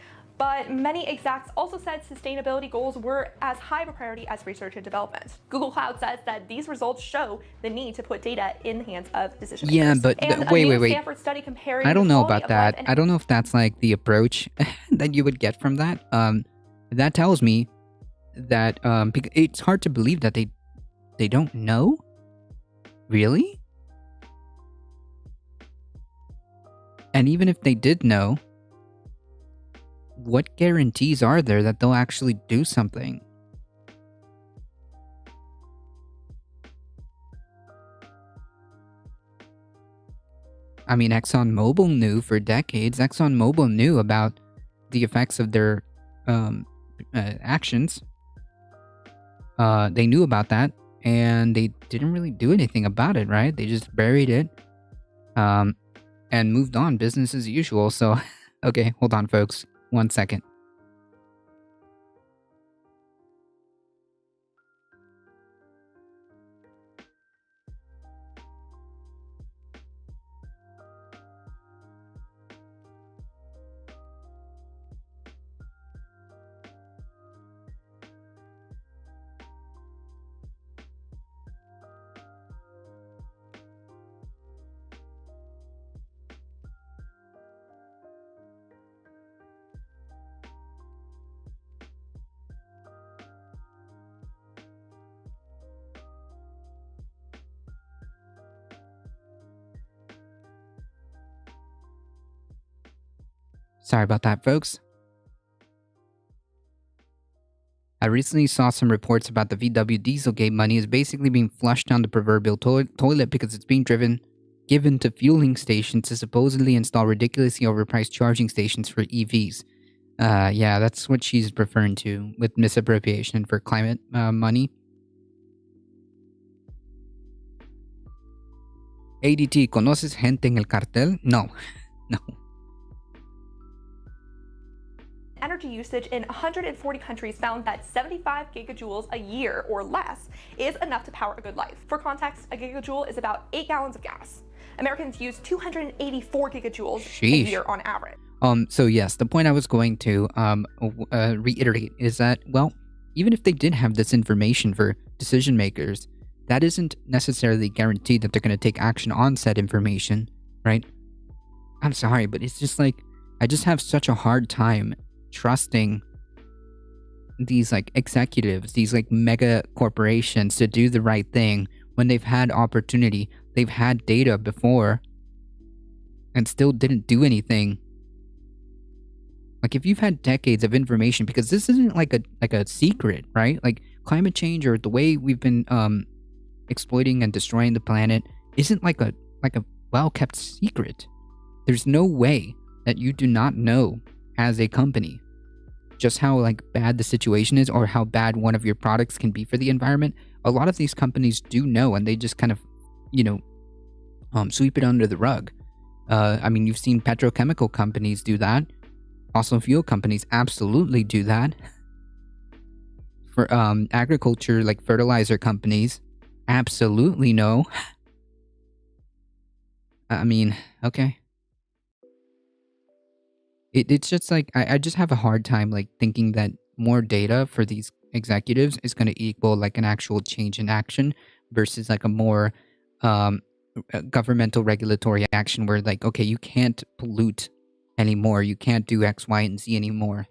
But many execs also said sustainability goals were as high of a priority as research and development. Google Cloud says that these results show the need to put data in the hands of decision makers. Yeah, but and wait. Stanford study comparing I don't the know quality about of that. life I don't know if that's like the approach that you would get from that. That tells me that it's hard to believe that they don't know. Really? And even if they did know, what guarantees are there that they'll actually do something? I mean, ExxonMobil knew for decades. ExxonMobil knew about the effects of their actions. They knew about that, and they didn't really do anything about it, right? They just buried it, and moved on, business as usual. So, okay, hold on, folks. 1 second. Sorry about that, folks. I recently saw some reports about the VW Dieselgate money is basically being flushed down the proverbial toilet because it's being given to fueling stations to supposedly install ridiculously overpriced charging stations for EVs. Yeah, that's what she's referring to with misappropriation for climate money. ADT, ¿conoces gente en el cartel? No. No. Energy usage in 140 countries found that 75 gigajoules a year or less is enough to power a good life. For context, a gigajoule is about 8 gallons of gas. Americans use 284 gigajoules a year on average. So yes, the point I was going to reiterate is that, well, even if they did have this information for decision makers, that isn't necessarily guaranteed that they're going to take action on said information, right? I'm sorry, but it's just like, I just have such a hard time trusting these like executives, these like mega corporations to do the right thing when they've had opportunity, they've had data before, and still didn't do anything. Like, if you've had decades of information, because this isn't like a secret, right? Like, climate change or the way we've been exploiting and destroying the planet isn't like a well-kept secret. There's no way that you do not know as a company just how like bad the situation is or how bad one of your products can be for the environment. A lot of these companies do know, and they just kind of, sweep it under the rug. I mean, you've seen petrochemical companies do that. Fossil fuel companies absolutely do that. For agriculture, like fertilizer companies, absolutely no. I mean, okay. It's just like, I just have a hard time like thinking that more data for these executives is going to equal like an actual change in action versus like a more governmental regulatory action where like, okay, you can't pollute anymore. You can't do X, Y, and Z anymore.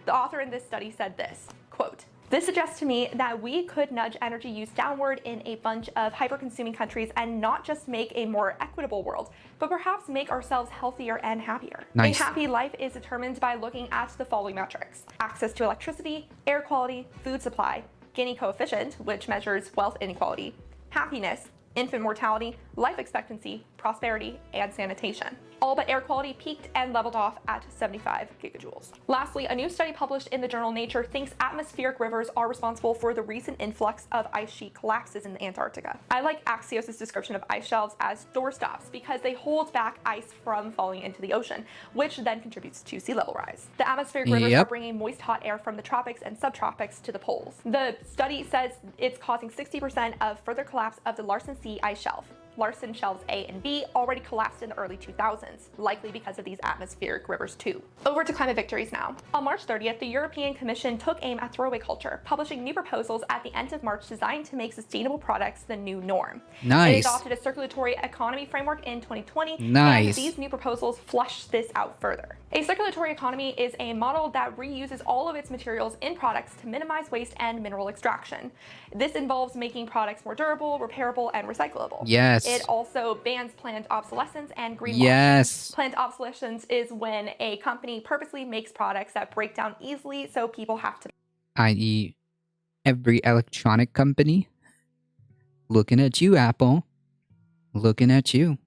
The author in this study said this, quote, "This suggests to me that we could nudge energy use downward in a bunch of hyper-consuming countries and not just make a more equitable world, but perhaps make ourselves healthier and happier. Nice. A happy life is determined by looking at the following metrics: access to electricity, air quality, food supply, Gini coefficient, which measures wealth inequality, happiness, infant mortality, life expectancy, prosperity, and sanitation. All but air quality peaked and leveled off at 75 gigajoules. Lastly, a new study published in the journal Nature thinks atmospheric rivers are responsible for the recent influx of ice sheet collapses in Antarctica. I like Axios' description of ice shelves as doorstops because they hold back ice from falling into the ocean, which then contributes to sea level rise. The atmospheric rivers are bringing moist hot air from the tropics and subtropics to the poles. The study says it's causing 60% of further collapse of the Larsen Sea ice shelf. Larsen Shelves A and B already collapsed in the early 2000s, likely because of these atmospheric rivers too. Over to climate victories now. On March 30th, the European Commission took aim at throwaway culture, publishing new proposals at the end of March designed to make sustainable products the new norm. Nice. It adopted a circulatory economy framework in 2020, Nice. and these new proposals flush this out further. A circulatory economy is a model that reuses all of its materials in products to minimize waste and mineral extraction. This involves making products more durable, repairable, and recyclable. Yes. It also bans planned obsolescence and greenwashing. Yes. Planned obsolescence is when a company purposely makes products that break down easily, so people have to. I.e., every electronic company. Looking at you, Apple. Looking at you.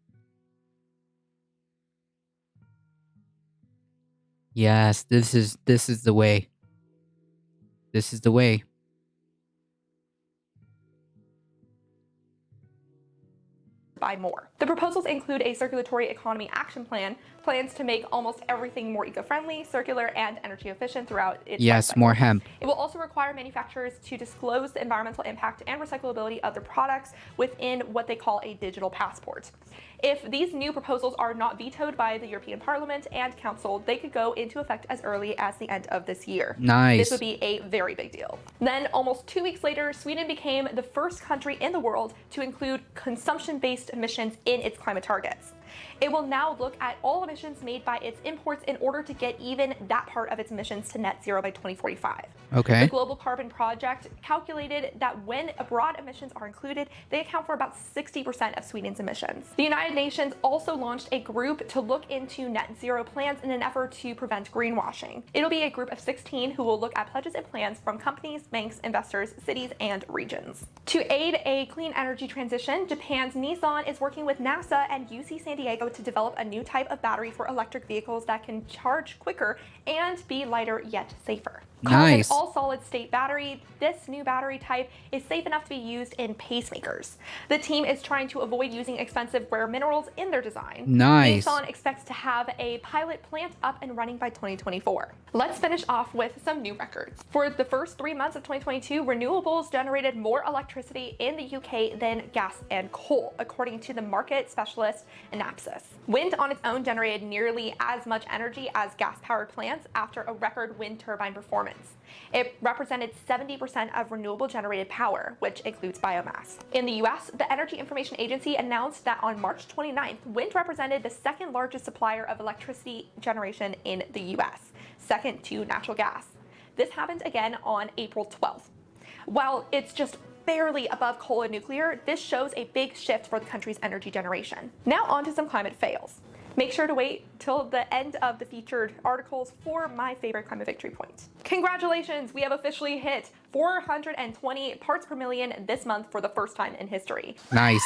Yes, this is the way. This is the way. Buy more. The proposals include a circulatory economy action plan, plans to make almost everything more eco-friendly, circular, and energy efficient throughout its Yes, life more cycle. hemp. It will also require manufacturers to disclose the environmental impact and recyclability of their products within what they call a digital passport. If these new proposals are not vetoed by the European Parliament and Council, they could go into effect as early as the end of this year. Nice. This would be a very big deal. Then, almost 2 weeks later, Sweden became the first country in the world to include consumption-based emissions in its climate targets. It will now look at all emissions made by its imports in order to get even that part of its emissions to net zero by 2045. Okay. The Global Carbon Project calculated that when abroad emissions are included, they account for about 60% of Sweden's emissions. The United Nations also launched a group to look into net zero plans in an effort to prevent greenwashing. It'll be a group of 16 who will look at pledges and plans from companies, banks, investors, cities, and regions. To aid a clean energy transition, Japan's Nissan is working with NASA and UC San Diego to develop a new type of battery for electric vehicles that can charge quicker and be lighter yet safer. Nice. Called an all-solid-state battery, this new battery type is safe enough to be used in pacemakers. The team is trying to avoid using expensive rare minerals in their design. Nice. Nissan expects to have a pilot plant up and running by 2024. Let's finish off with some new records. For the first 3 months of 2022, renewables generated more electricity in the UK than gas and coal, according to the market specialist Anapsys. Wind on its own generated nearly as much energy as gas-powered plants after a record wind turbine performance. It represented 70% of renewable generated power, which includes biomass. In the US, the Energy Information Agency announced that on March 29th, wind represented the second largest supplier of electricity generation in the US, second to natural gas. This happened again on April 12th. While it's just barely above coal and nuclear, this shows a big shift for the country's energy generation. Now on to some climate fails. Make sure to wait till the end of the featured articles for my favorite climate victory point. Congratulations, we have officially hit 420 parts per million this month for the first time in history. Nice.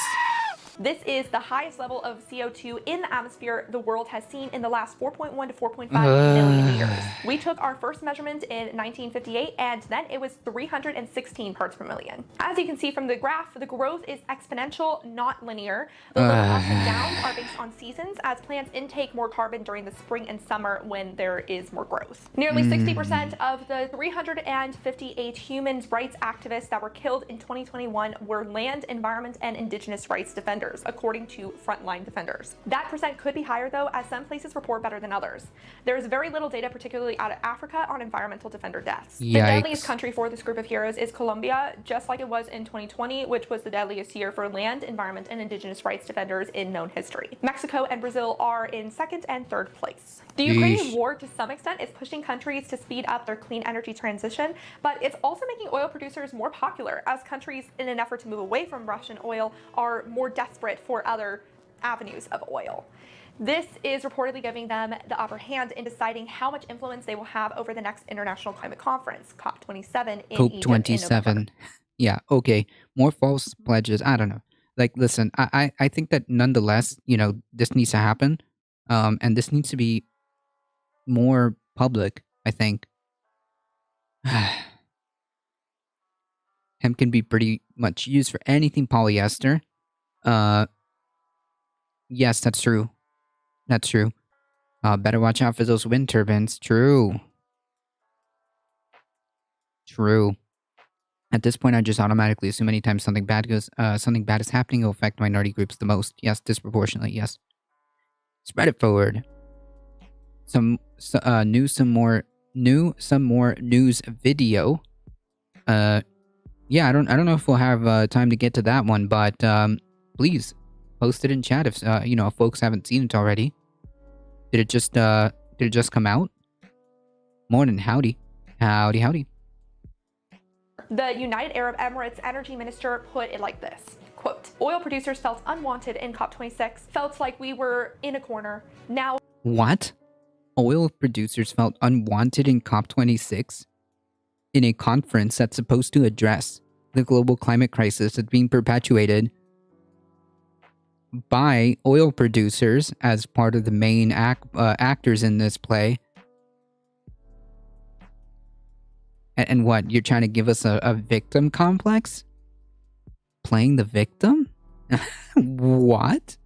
This is the highest level of CO2 in the atmosphere the world has seen in the last 4.1 to 4.5 million years. We took our first measurement in 1958, and then it was 316 parts per million. As you can see from the graph, the growth is exponential, not linear. The little ups and downs are based on seasons, as plants intake more carbon during the spring and summer when there is more growth. Nearly 60% of the 358 human rights activists that were killed in 2021 were land, environment, and indigenous rights defenders, according to Frontline Defenders. That percent could be higher though, as some places report better than others. There is very little data, particularly out of Africa, on environmental defender deaths. Yikes. The deadliest country for this group of heroes is Colombia, just like it was in 2020, which was the deadliest year for land, environment, and indigenous rights defenders in known history. Mexico and Brazil are in second and third place. The Ukrainian war, to some extent, is pushing countries to speed up their clean energy transition, but it's also making oil producers more popular, as countries, in an effort to move away from Russian oil, are more desperate for other avenues of oil. This is reportedly giving them the upper hand in deciding how much influence they will have over the next international climate conference, COP27 in Egypt in November. Yeah, okay. More false pledges. I don't know. Like, listen, I think that nonetheless, this needs to happen. And this needs to be more public, I think. Hemp can be pretty much used for anything polyester. Yes, that's true. That's true. Better watch out for those wind turbines. True. True. At this point, I just automatically assume anytime something bad is happening, it will affect minority groups the most. Yes, disproportionately. Yes. Spread it forward. Some more news video. Yeah, I don't know if we'll have time to get to that one, but please post it in chat if if folks haven't seen it already. Did it just come out? Morning, howdy. Howdy. The United Arab Emirates energy minister put it like this, quote, "Oil producers felt unwanted in COP26, felt like we were in a corner. Now..." What? Oil producers felt unwanted in COP26? In a conference that's supposed to address the global climate crisis that's being perpetuated by oil producers as part of the main actors in this play. And what, you're trying to give us a victim complex? Playing the victim? What?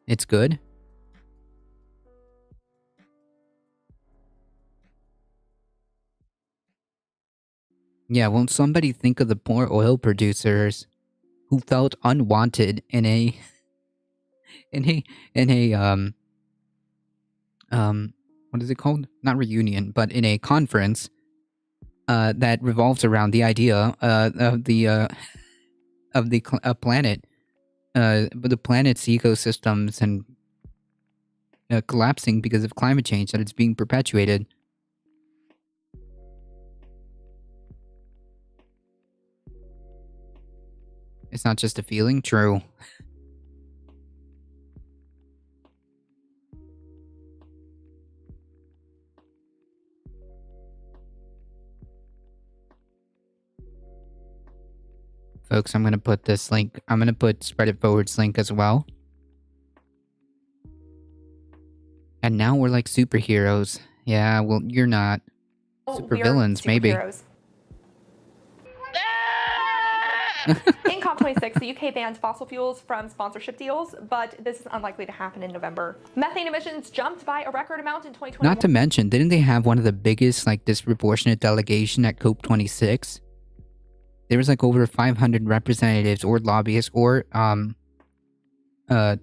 It's good? Yeah, won't somebody think of the poor oil producers who felt unwanted in a what is it called? Not reunion, but in a conference that revolves around the idea of the planet, but the planet's ecosystems and collapsing because of climate change, that it's being perpetuated. It's not just a feeling, true. Folks, I'm going to put this link. I'm going to put Spread It Forward's link as well. And now we're like superheroes. Yeah, well, you're not. Supervillains, maybe. In COP26, the UK banned fossil fuels from sponsorship deals, but this is unlikely to happen in November. Methane emissions jumped by a record amount in 2021. Not to mention, didn't they have one of the biggest, disproportionate delegation at COP26? There was over 500 representatives or lobbyists or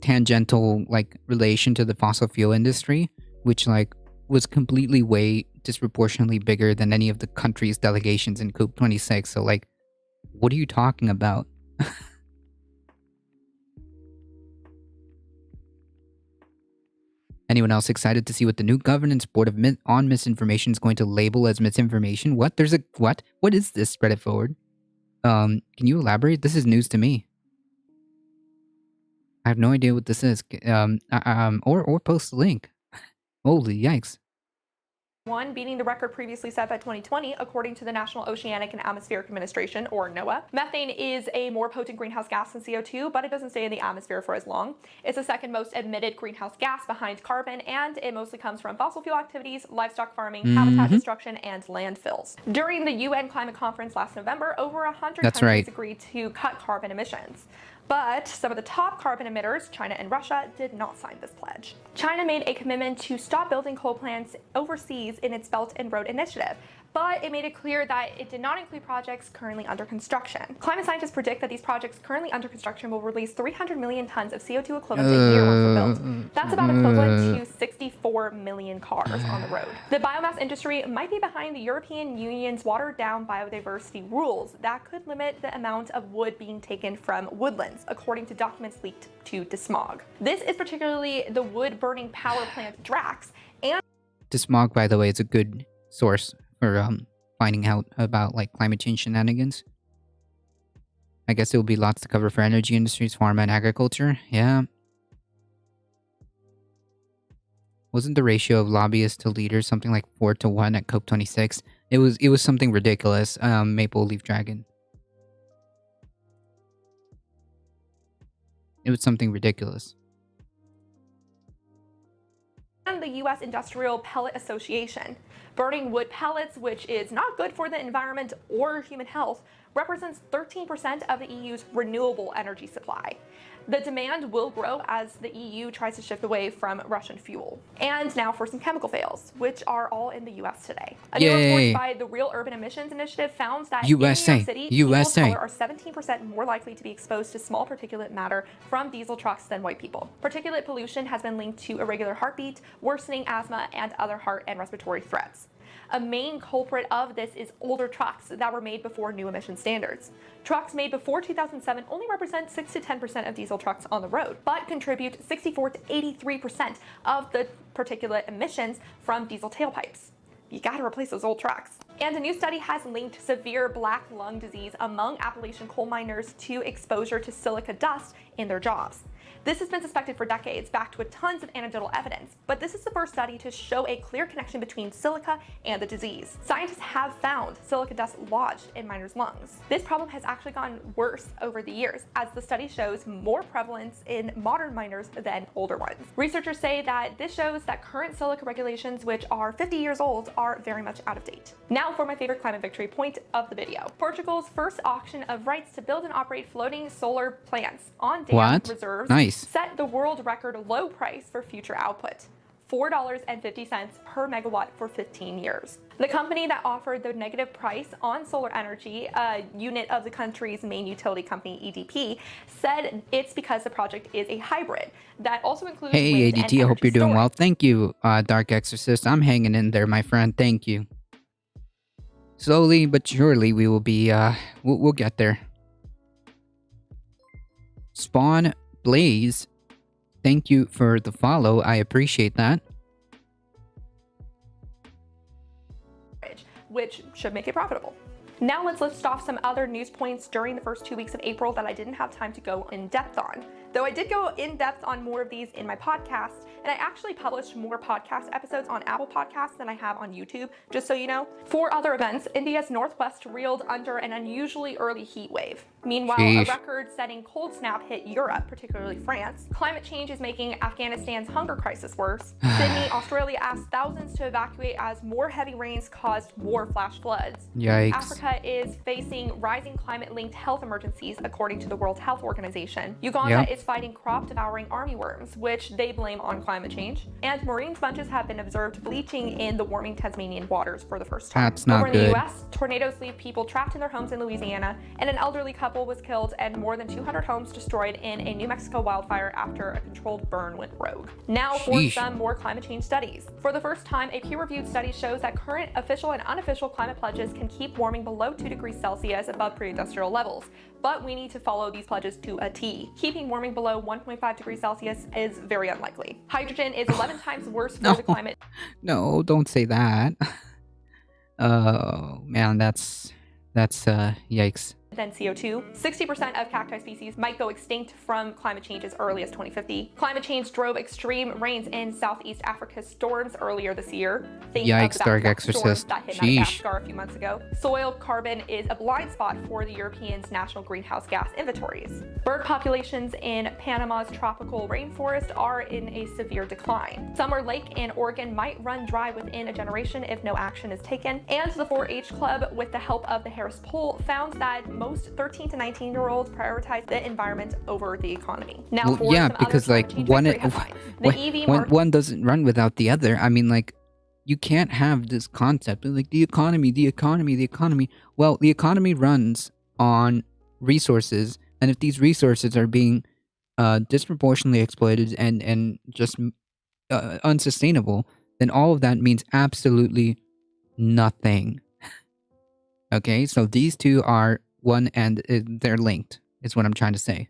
tangential relation to the fossil fuel industry, which was completely way disproportionately bigger than any of the country's delegations in COP26. So what are you talking about? Anyone else excited to see what the new governance board on misinformation is going to label as misinformation? What? There's a what? What is this? Spread it forward. Can you elaborate? This is news to me. I have no idea what this is. Or post the link. Holy yikes. Beating the record previously set by 2020, according to the National Oceanic and Atmospheric Administration, or NOAA. Methane is a more potent greenhouse gas than CO2, but it doesn't stay in the atmosphere for as long. It's the second most emitted greenhouse gas behind carbon, and it mostly comes from fossil fuel activities, livestock farming, habitat destruction, and landfills. During the UN climate conference last November, over 100 countries agreed to cut carbon emissions. But some of the top carbon emitters, China and Russia, did not sign this pledge. China made a commitment to stop building coal plants overseas in its Belt and Road Initiative, but it made it clear that it did not include projects currently under construction. Climate scientists predict that these projects currently under construction will release 300 million tons of CO2 equivalent a year once they're built. That's about equivalent to 64 million cars on the road. The biomass industry might be behind the European Union's watered-down biodiversity rules that could limit the amount of wood being taken from woodlands, according to documents leaked to Dismog. This is particularly the wood-burning power plant Drax and... Dismog, by the way, is a good source for finding out about climate change shenanigans. I guess there will be lots to cover for energy industries, pharma, and agriculture. Yeah. Wasn't the ratio of lobbyists to leaders something like 4-1 at COP26? It was something ridiculous. Maple Leaf Dragon. It was something ridiculous. And the U.S. Industrial Pellet Association. Burning wood pellets, which is not good for the environment or human health, represents 13% of the EU's renewable energy supply. The demand will grow as the EU tries to shift away from Russian fuel. And now for some chemical fails, which are all in the US today. A new report by the Real Urban Emissions Initiative found that in New York City, people of color are 17% more likely to be exposed to small particulate matter from diesel trucks than white people. Particulate pollution has been linked to irregular heartbeat, worsening asthma, and other heart and respiratory threats. A main culprit of this is older trucks that were made before new emission standards. Trucks made before 2007 only represent 6 to 10% of diesel trucks on the road, but contribute 64 to 83% of the particulate emissions from diesel tailpipes. You gotta replace those old trucks. And a new study has linked severe black lung disease among Appalachian coal miners to exposure to silica dust in their jobs. This has been suspected for decades, backed with tons of anecdotal evidence, but this is the first study to show a clear connection between silica and the disease. Scientists have found silica dust lodged in miners' lungs. This problem has actually gotten worse over the years, as the study shows more prevalence in modern miners than older ones. Researchers say that this shows that current silica regulations, which are 50 years old, are very much out of date. Now for my favorite climate victory point of the video. Portugal's first auction of rights to build and operate floating solar plants on dam reserves set the world record low price for future output, $4.50 per megawatt for 15 years. The company that offered the negative price on solar energy, a unit of the country's main utility company, EDP, said it's because the project is a hybrid that also includes wind and ADT, I hope you're doing storage. well. Thank you, Dark Exorcist. I'm hanging in there, my friend. Thank you. Slowly but surely, we will be, we'll get there. Spawn Blaze, thank you for the follow. I appreciate that. Which should make it profitable. Now let's list off some other news points during the first 2 weeks of April that I didn't have time to go in depth on. Though I did go in depth on more of these in my podcast, and I actually published more podcast episodes on Apple Podcasts than I have on YouTube, just so you know. For other events, India's northwest reeled under an unusually early heat wave. Meanwhile, a record-setting cold snap hit Europe, particularly France. Climate change is making Afghanistan's hunger crisis worse. Sydney, Australia asked thousands to evacuate as more heavy rains caused more flash floods. Yikes. Africa is facing rising climate-linked health emergencies, according to the World Health Organization. Uganda is fighting crop-devouring armyworms, which they blame on climate change. And marine sponges have been observed bleaching in the warming Tasmanian waters for the first time. That's not Over in good. the US, tornadoes leave people trapped in their homes in Louisiana, and an elderly couple was killed and more than 200 homes destroyed in a New Mexico wildfire after a controlled burn went rogue. Now for some more climate change studies. For the first time, a peer-reviewed study shows that current official and unofficial climate pledges can keep warming below 2 degrees Celsius above pre-industrial levels. But we need to follow these pledges to a T. Keeping warming below 1.5 degrees Celsius is very unlikely. Hydrogen is 11 times worse for the climate. No, don't say that. Oh, man, that's yikes. Than CO2. 60% of cacti species might go extinct from climate change as early as 2050. Climate change drove extreme rains in Southeast Africa's storms earlier this year. Yikes, Dark Exorcist. That hit Madagascar a few months ago. Soil carbon is a blind spot for the Europeans' national greenhouse gas inventories. Bird populations in Panama's tropical rainforest are in a severe decline. Summer Lake in Oregon might run dry within a generation if no action is taken. And the 4-H Club, with the help of the Harris Poll, found that most 13 to 19-year-olds prioritize the environment over the economy. Now, for some because other like one doesn't run without the other. I mean, like, you can't have this concept of like the economy. Well, the economy runs on resources, and if these resources are being disproportionately exploited and just unsustainable, then all of that means absolutely nothing. Okay, so these two are one, and they're linked, is what I'm trying to say.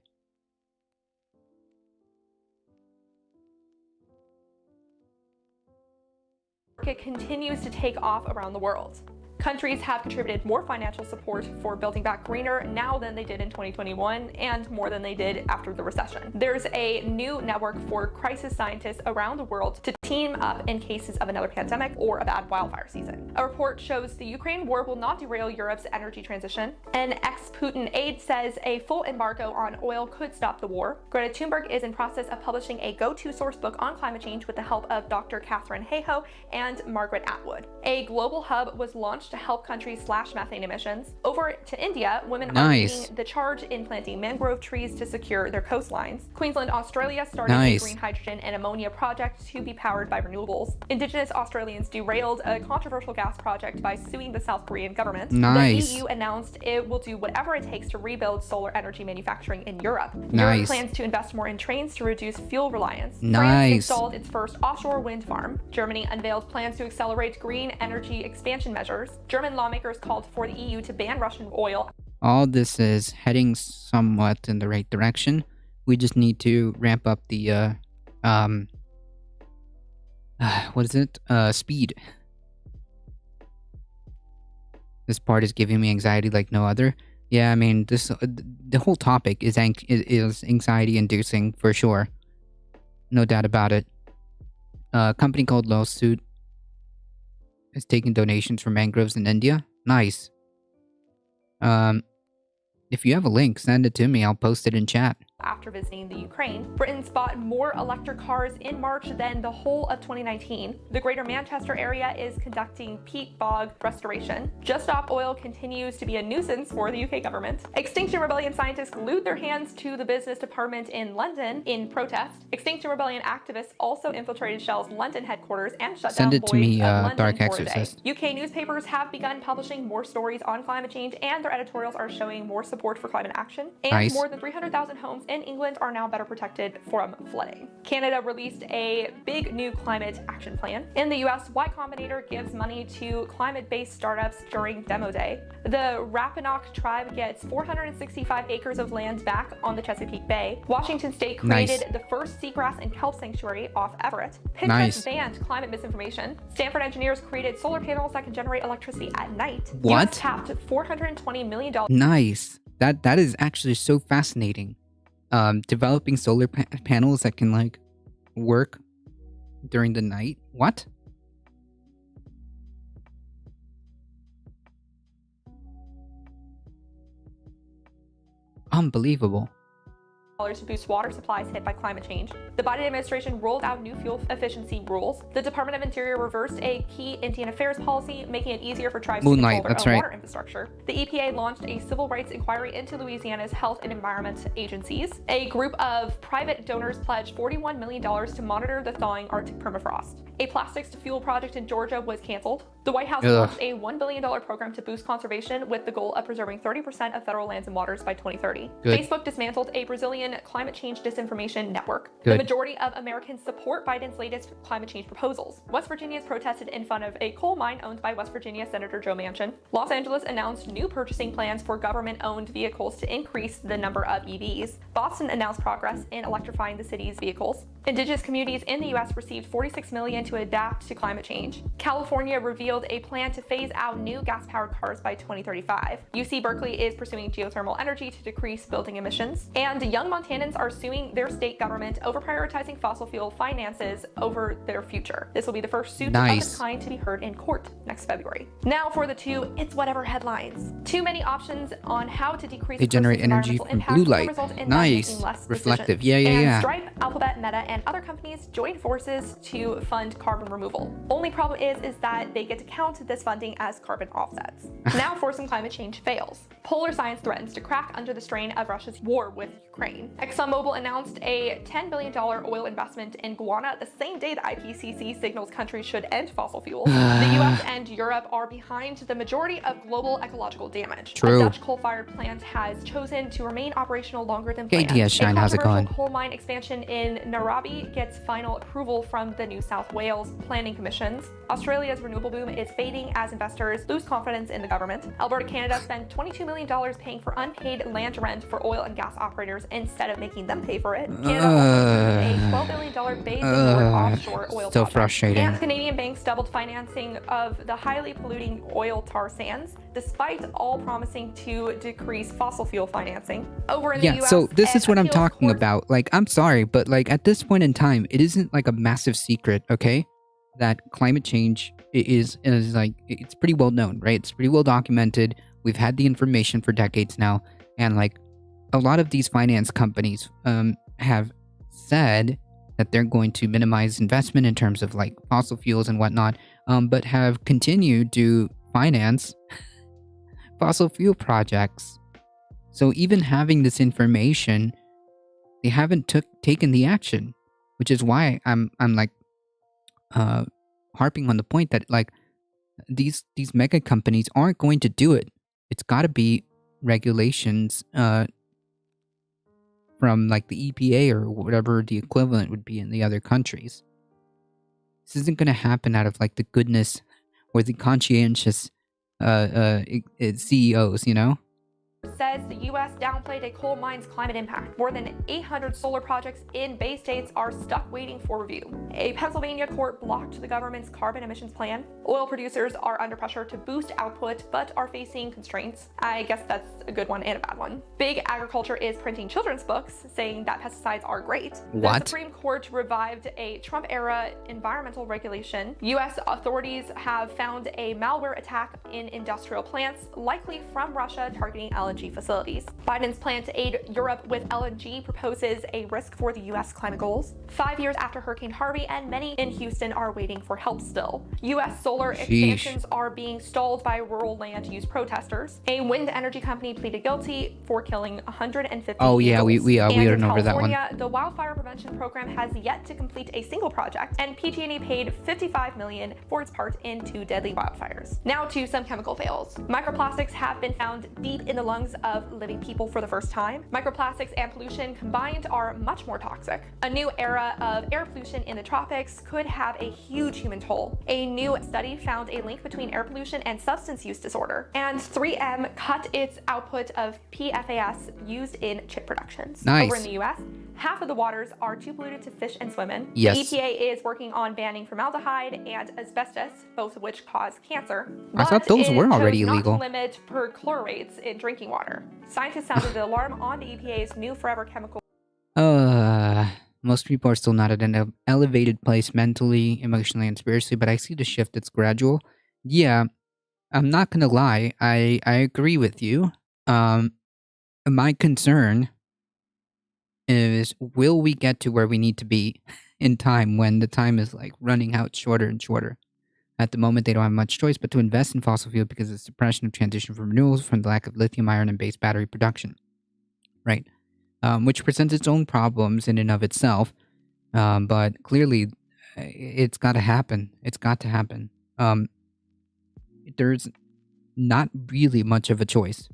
It continues to take off around the world. Countries have contributed more financial support for building back greener now than they did in 2021 and more than they did after the recession. There's a new network for crisis scientists around the world to team up in cases of another pandemic or a bad wildfire season. A report shows the Ukraine war will not derail Europe's energy transition. An ex-Putin aide says a full embargo on oil could stop the war. Greta Thunberg is in process of publishing a go-to source book on climate change with the help of Dr. Catherine Hayhoe and Margaret Atwood. A global hub was launched to help countries slash methane emissions. Over to India, women are leading the charge in planting mangrove trees to secure their coastlines. Queensland, Australia started a green hydrogen and ammonia project to be powered by renewables. Indigenous Australians derailed a controversial gas project by suing the South Korean government. The EU announced it will do whatever it takes to rebuild solar energy manufacturing in Europe. Europe plans to invest more in trains to reduce fuel reliance. France installed its first offshore wind farm. Germany unveiled plans to accelerate green energy expansion measures. German lawmakers called for the EU to ban Russian oil. All this is heading somewhat in the right direction. We just need to ramp up the what is it? Speed. This part is giving me anxiety like no other. Yeah, I mean, this the whole topic is anxiety-inducing for sure. No doubt about it. A company called Lawsuit is taking donations for mangroves in India. Nice. If you have a link, send it to me. I'll post it in chat. After visiting the Ukraine, Britain bought more electric cars in March than the whole of 2019. The Greater Manchester area is conducting peat bog restoration. Just Stop Oil continues to be a nuisance for the UK government. Extinction Rebellion scientists glued their hands to the business department in London in protest. Extinction Rebellion activists also infiltrated Shell's London headquarters and shut down Lloyd's of London for a day. UK newspapers have begun publishing more stories on climate change, and their editorials are showing more support for climate action. And more than 300,000 homes in England are now better protected from flooding. Canada released a big new climate action plan. In the US, Y Combinator gives money to climate-based startups during demo day. The Rappahannock tribe gets 465 acres of land back on the Chesapeake Bay. Washington State created the first seagrass and kelp sanctuary off Everett. Pinterest banned climate misinformation. Stanford engineers created solar panels that can generate electricity at night. What? US tapped $420 million. Nice. That is actually so fascinating. Developing solar panels that can like work during the night. What? Unbelievable. To boost water supplies hit by climate change. The Biden administration rolled out new fuel efficiency rules. The Department of Interior reversed a key Indian affairs policy, making it easier for tribes to control their own water infrastructure. The EPA launched a civil rights inquiry into Louisiana's health and environment agencies. A group of private donors pledged $41 million to monitor the thawing Arctic permafrost. A plastics to fuel project in Georgia was canceled. The White House launched a $1 billion program to boost conservation with the goal of preserving 30% of federal lands and waters by 2030. Facebook dismantled a Brazilian climate change disinformation network. The majority of Americans support Biden's latest climate change proposals. West Virginia has protested in front of a coal mine owned by West Virginia Senator Joe Manchin. Los Angeles announced new purchasing plans for government-owned vehicles to increase the number of EVs. Boston announced progress in electrifying the city's vehicles. Indigenous communities in the U.S. received $46 million to adapt to climate change. California revealed a plan to phase out new gas-powered cars by 2035. UC Berkeley is pursuing geothermal energy to decrease building emissions. And young Montanans are suing their state government over prioritizing fossil fuel finances over their future. This will be the first suit of its kind to be heard in court next February. Now for the two It's Whatever headlines. Too many options on how to decrease they generate energy from blue light. Nice. Reflective. Yeah. Stripe, Alphabet, Meta, and other companies join forces to fund carbon removal. Only problem is that they get to count this funding as carbon offsets. Now for some climate change fails. Polar Science threatens to crack under the strain of Russia's war with Ukraine. ExxonMobil announced a $10 billion oil investment in Guyana the same day the IPCC signals countries should end fossil fuels. The US and Europe are behind the majority of global ecological damage. A Dutch coal-fired plant has chosen to remain operational longer than planned. KTS Shine, how's it going? A coal mine expansion in Nairobi gets final approval from the New South Wales Wales planning commissions. Australia's renewable boom is fading as investors lose confidence in the government. Alberta, Canada spent $22 million paying for unpaid land rent for oil and gas operators instead of making them pay for it. Canada also approved a $12 billion Bay Nord offshore oil so project. frustrating. And Canadian banks doubled financing of the highly polluting oil tar sands, despite all promising to decrease fossil fuel financing. Over in the US, so this is what I'm appeals talking court- about. Like, I'm sorry, but like at this point in time, it isn't like a massive secret, okay? That climate change is like, it's pretty well known, right? It's pretty well documented. We've had the information for decades now, and like a lot of these finance companies have said that they're going to minimize investment in terms of like fossil fuels and whatnot, but have continued to finance fossil fuel projects. So even having this information, they haven't taken the action, which is why I'm like harping on the point that like these mega companies aren't going to do it. It's got to be regulations from like the EPA or whatever the equivalent would be in the other countries. This isn't going to happen out of like the goodness or the conscientious CEOs, you know? Says the U.S. downplayed a coal mine's climate impact. More than 800 solar projects in Bay States are stuck waiting for review. A Pennsylvania court blocked the government's carbon emissions plan. Oil producers are under pressure to boost output, but are facing constraints. I guess that's a good one and a bad one. Big Agriculture is printing children's books saying that pesticides are great. What? The Supreme Court revived a Trump-era environmental regulation. U.S. authorities have found a malware attack in industrial plants, likely from Russia targeting LNG facilities. Biden's plan to aid Europe with LNG proposes a risk for the U.S. climate goals. 5 years after Hurricane Harvey, and many in Houston are waiting for help still. U.S. solar expansions are being stalled by rural land use protesters. A wind energy company pleaded guilty for killing 150 Oh yeah, we in don't know that one. California, the wildfire prevention program has yet to complete a single project, and PG&E paid $55 million for its part in 2 deadly wildfires. Now to some chemical fails. Microplastics have been found deep in the lungs of living people for the first time. Microplastics and pollution combined are much more toxic. A new era of air pollution in the tropics could have a huge human toll. A new study found a link between air pollution and substance use disorder. And 3M cut its output of PFAS used in chip productions. Nice. Over in the US, half of the waters are too polluted to fish and swim in. Yes. The EPA is working on banning formaldehyde and asbestos, both of which cause cancer. I thought those were already chose illegal. Not to limit perchlorates in drinking water. Scientists sounded the alarm on the EPA's new forever chemical. Most people are still not at an elevated place mentally, emotionally, and spiritually, but I see the shift. It's gradual. Yeah, I'm not gonna lie. I agree with you. My concern is, will we get to where we need to be in time when the time is like running out shorter and shorter? At the moment, they don't have much choice but to invest in fossil fuel because of the suppression of transition from renewables from the lack of lithium iron and base battery production, right? Which presents its own problems in and of itself, but clearly, it's got to happen. It's got to happen. There's not really much of a choice.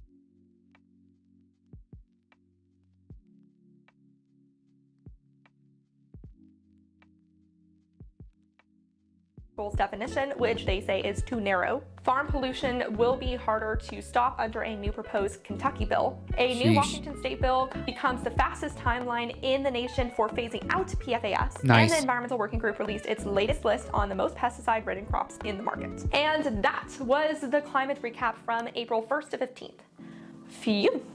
definition, which they say is too narrow. Farm pollution will be harder to stop under a new proposed Kentucky bill. A new Washington state bill becomes the fastest timeline in the nation for phasing out PFAS. Nice. And the Environmental Working Group released its latest list on the most pesticide-ridden crops in the market. And that was the climate recap from April 1st to 15th. Phew.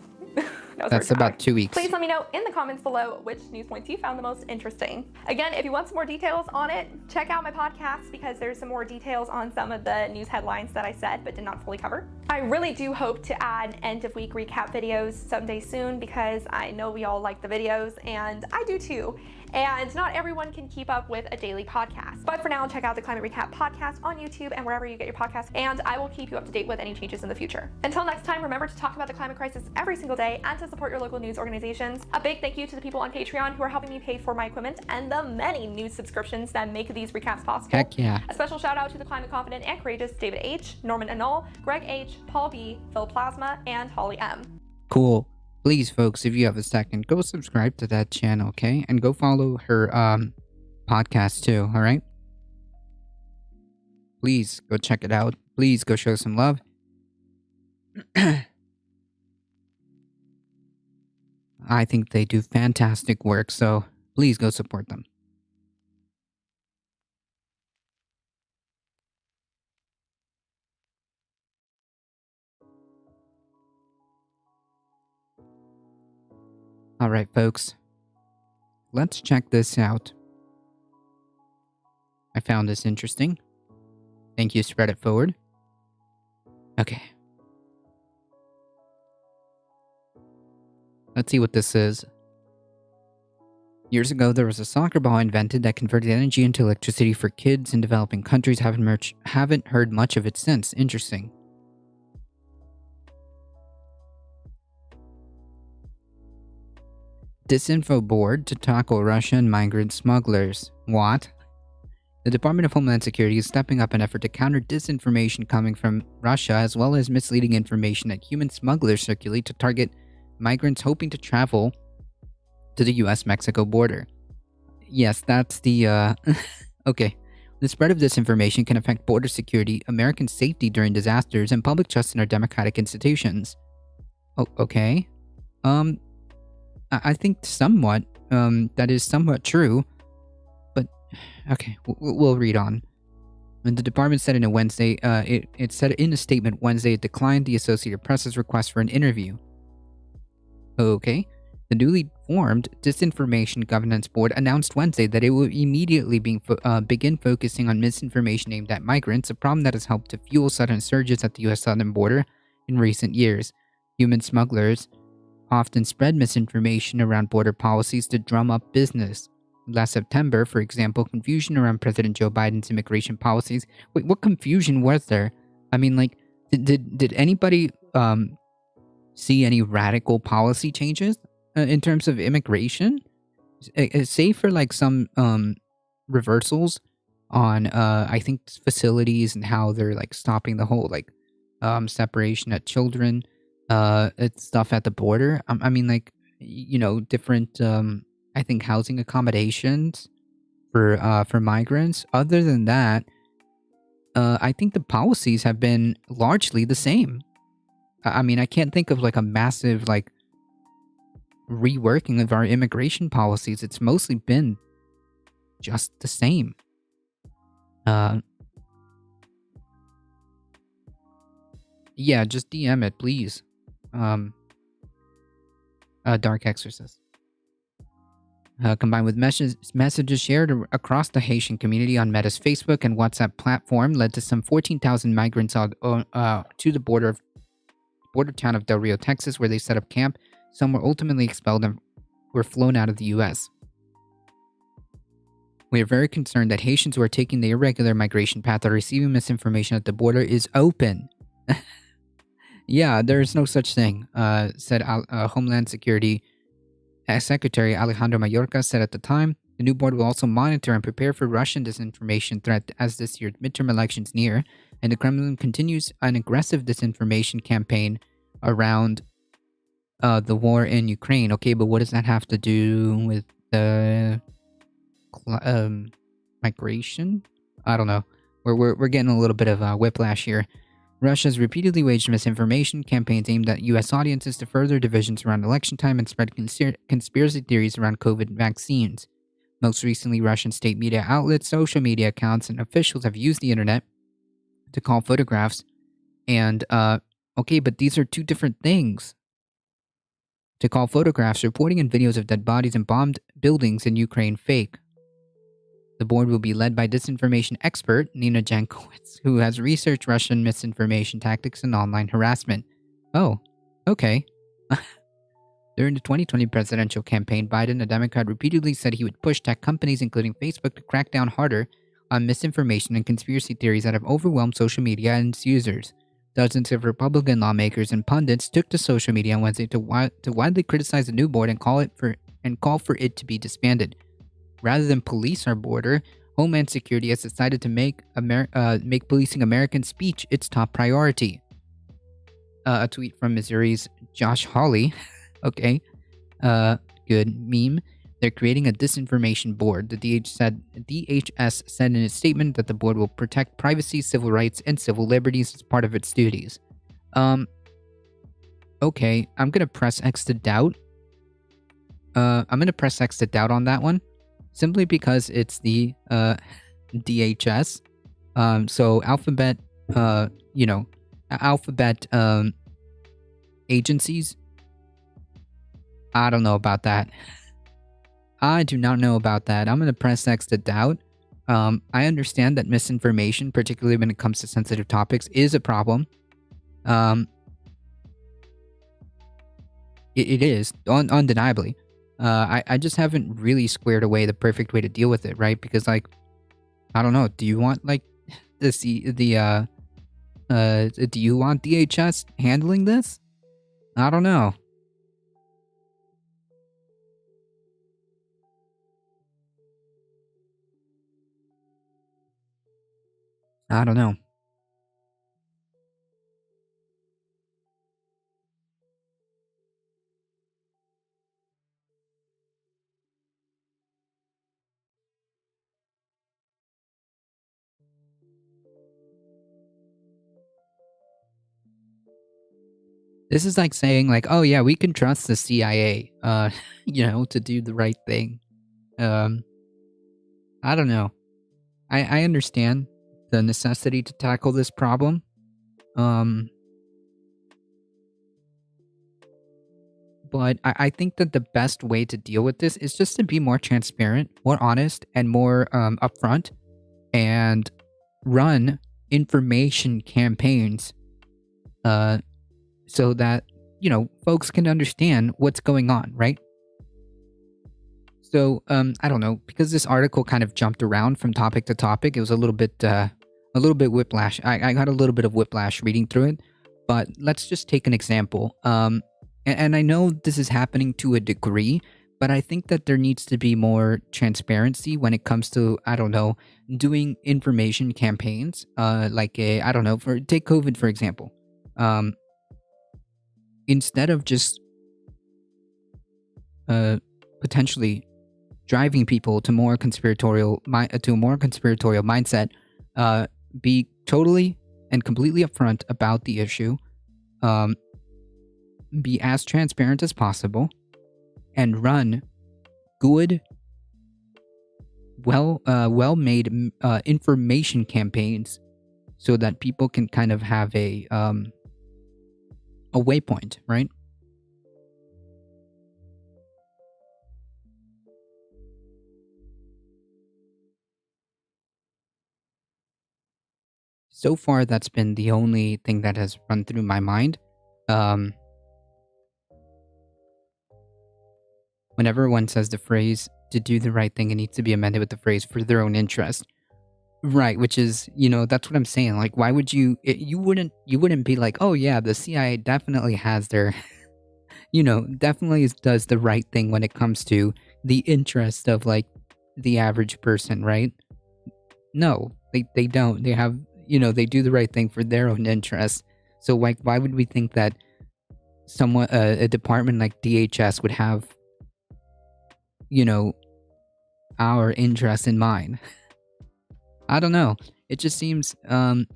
That's about 2 weeks. Please let me know in the comments below which news points you found the most interesting. Again, if you want some more details on it, check out my podcast because there's some more details on some of the news headlines that I said but did not fully cover. I really do hope to add end of week recap videos someday soon because I know we all like the videos and I do too. And not everyone can keep up with a daily podcast. But for now, check out the Climate Recap podcast on YouTube and wherever you get your podcasts, and I will keep you up to date with any changes in the future. Until next time, remember to talk about the climate crisis every single day and to support your local news organizations. A big thank you to the people on Patreon who are helping me pay for my equipment and the many news subscriptions that make these recaps possible. Heck yeah. A special shout out to the climate confident and courageous David H., Norman Anul, Greg H., Paul B., Phil Plasma, and Holly M. Cool. Please, folks, if you have a second, go subscribe to that channel, okay? And go follow her podcast too, all right? Please go check it out. Please go show some love. I think they do fantastic work, so please go support them. Alright, folks. Let's check this out. I found this interesting. Thank you, spread it forward. Okay. Let's see what this is. Years ago, there was a soccer ball invented that converted energy into electricity for kids in developing countries. Haven't heard much of it since. Interesting. Disinfo board to tackle Russian migrant smugglers. What? The Department of Homeland Security is stepping up an effort to counter disinformation coming from Russia, as well as misleading information that human smugglers circulate to target migrants hoping to travel to the US-Mexico border. Yes, that's the, Okay. The spread of disinformation can affect border security, American safety during disasters, and public trust in our democratic institutions. Oh, okay. I think somewhat, that is somewhat true. But, okay, we'll read on. And the department said in a Wednesday, it said in a statement Wednesday it declined the Associated Press's request for an interview. Okay. The newly formed Disinformation Governance Board announced Wednesday that it will immediately begin focusing on misinformation aimed at migrants, a problem that has helped to fuel sudden surges at the U.S. southern border in recent years. Human smugglers often spread misinformation around border policies to drum up business. Last September, for example, confusion around President Joe Biden's immigration policies. Wait, what confusion was there? I mean, like, did anybody see any radical policy changes in terms of immigration? Save for like some reversals on I think facilities and how they're like stopping the whole like separation at children, stuff at the border. I mean, like, you know, different I think housing accommodations for migrants. Other than that, I think the policies have been largely the same. I mean, I can't think of like a massive like reworking of our immigration policies. It's mostly been just the same. Yeah, just DM it, please. Dark Exorcist. Combined with messages shared across the Haitian community on Meta's Facebook and WhatsApp platform, led to some 14,000 migrants to the border town of Del Rio, Texas, where they set up camp. Some were ultimately expelled and were flown out of the U.S. We are very concerned that Haitians who are taking the irregular migration path are receiving misinformation at the border is open. Yeah, there is no such thing, said Homeland Security Secretary Alejandro Mayorkas said at the time. The new board will also monitor and prepare for Russian disinformation threat as this year's midterm elections near, and the Kremlin continues an aggressive disinformation campaign around the war in Ukraine. Okay, but what does that have to do with the migration? I don't know. We're getting a little bit of whiplash here. Russia has repeatedly waged misinformation campaigns aimed at U.S. audiences to further divisions around election time and spread conspiracy theories around COVID vaccines. Most recently, Russian state media outlets, social media accounts, and officials have used the internet to call photographs and, okay, but these are two different things. To call photographs, reporting, and videos of dead bodies and bombed buildings in Ukraine fake. The board will be led by disinformation expert Nina Jankowicz, who has researched Russian misinformation tactics and online harassment. Oh, okay. During the 2020 presidential campaign, Biden, a Democrat, repeatedly said he would push tech companies, including Facebook, to crack down harder on misinformation and conspiracy theories that have overwhelmed social media and its users. Dozens of Republican lawmakers and pundits took to social media on Wednesday to widely criticize the new board and call for it to be disbanded. Rather than police our border, Homeland Security has decided to make policing American speech its top priority. A tweet from Missouri's Josh Hawley. Okay. Good meme. They're creating a disinformation board. The DHS said in its statement that the board will protect privacy, civil rights, and civil liberties as part of its duties. Okay, I'm gonna press X to doubt. I'm gonna press X to doubt on that one, simply because it's the DHS. So alphabet, alphabet agencies. I don't know about that. I do not know about that. I'm gonna press X to doubt. I understand that misinformation, particularly when it comes to sensitive topics, is a problem. It is undeniably. I just haven't really squared away the perfect way to deal with it, right? Because like, I don't know. Do you want like do you want DHS handling this? I don't know. I don't know. This is like saying like, oh yeah, we can trust the CIA, to do the right thing. I don't know. I understand the necessity to tackle this problem. But I think that the best way to deal with this is just to be more transparent, more honest, and more upfront, and run information campaigns so that, folks can understand what's going on, right? So, I don't know, because this article kind of jumped around from topic to topic, it was a little bit whiplash. I got a little bit of whiplash reading through it, but let's just take an example. And I know this is happening to a degree, but I think that there needs to be more transparency when it comes to, I don't know, doing information campaigns. I don't know, take COVID, for example. Instead of just potentially driving people to a more conspiratorial mindset, be totally and completely upfront about the issue, be as transparent as possible, and run good, well-made information campaigns so that people can kind of have a waypoint, right? So far, that's been the only thing that has run through my mind. Whenever one says the phrase "to do the right thing," it needs to be amended with the phrase "for their own interest." Right, which is, that's what I'm saying. Like, why would you wouldn't be like, oh yeah, the CIA definitely has their, definitely does the right thing when it comes to the interest of like the average person, right? No, they don't. They have, they do the right thing for their own interest. So like, why would we think that someone, a department like DHS would have, our interest in mind? I don't know. It just seems a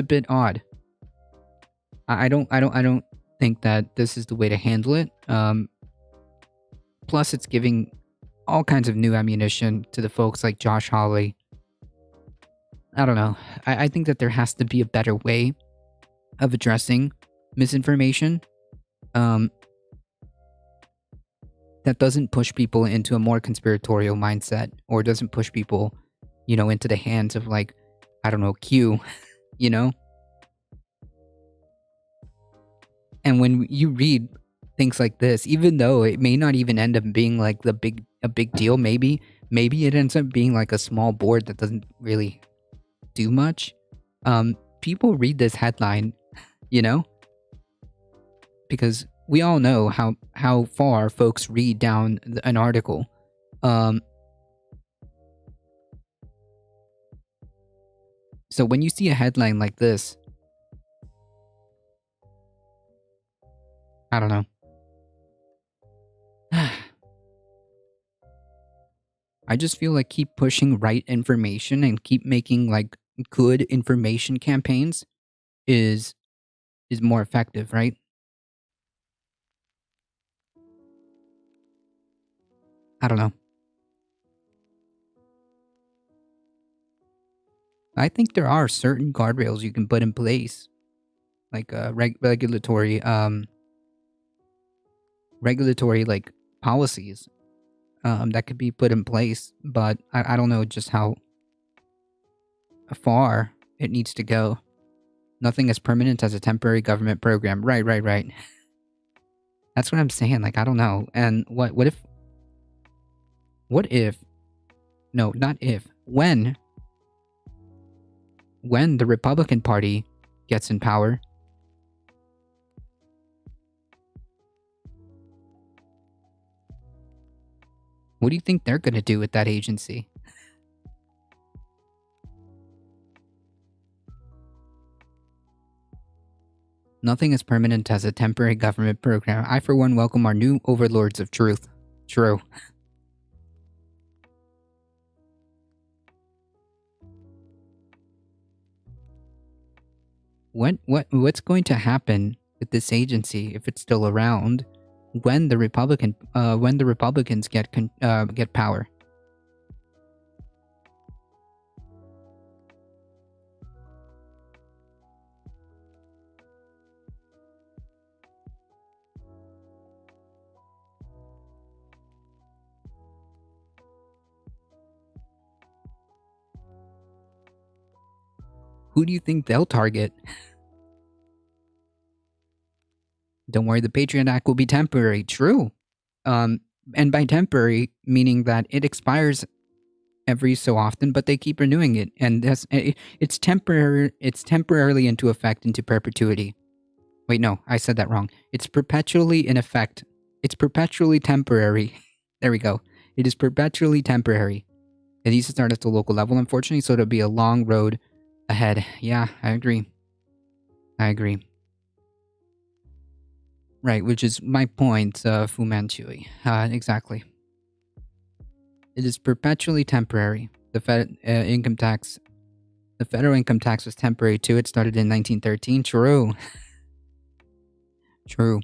bit odd. I don't think that this is the way to handle it. Plus, it's giving all kinds of new ammunition to the folks like Josh Hawley. I don't know. I think that there has to be a better way of addressing misinformation. That doesn't push people into a more conspiratorial mindset, or doesn't push people, into the hands of like, I don't know, Q, you know? And when you read things like this, even though it may not even end up being like a big deal, maybe it ends up being like a small board that doesn't really do much. People read this headline, because we all know how far folks read down an article. So when you see a headline like this, I don't know. I just feel like keep pushing right information and keep making like good information campaigns is more effective, right? I don't know. I think there are certain guardrails you can put in place, like regulatory like policies that could be put in place, but I don't know just how far it needs to go. Nothing as permanent as a temporary government program. Right. That's what I'm saying. Like, I don't know. And what if, no, not if, when the Republican Party gets in power, what do you think they're going to do with that agency? Nothing is permanent as a temporary government program. I, for one, welcome our new overlords of truth. True. What's going to happen with this agency if it's still around when the Republicans get power? Who do you think they'll target? Don't worry, the Patriot Act will be temporary. True. And by temporary, meaning that it expires every so often, but they keep renewing it, and it's temporary. It's temporarily into effect into perpetuity. Wait, no, I said that wrong. It's perpetually in effect. It's perpetually temporary. There we go. It is perpetually temporary. It needs to start at the local level, unfortunately, so it'll be a long road ahead. Yeah, I agree. Right, which is my point, Fu Manchu. Exactly. It is perpetually temporary. The federal income tax was temporary too. It started in 1913. True. True.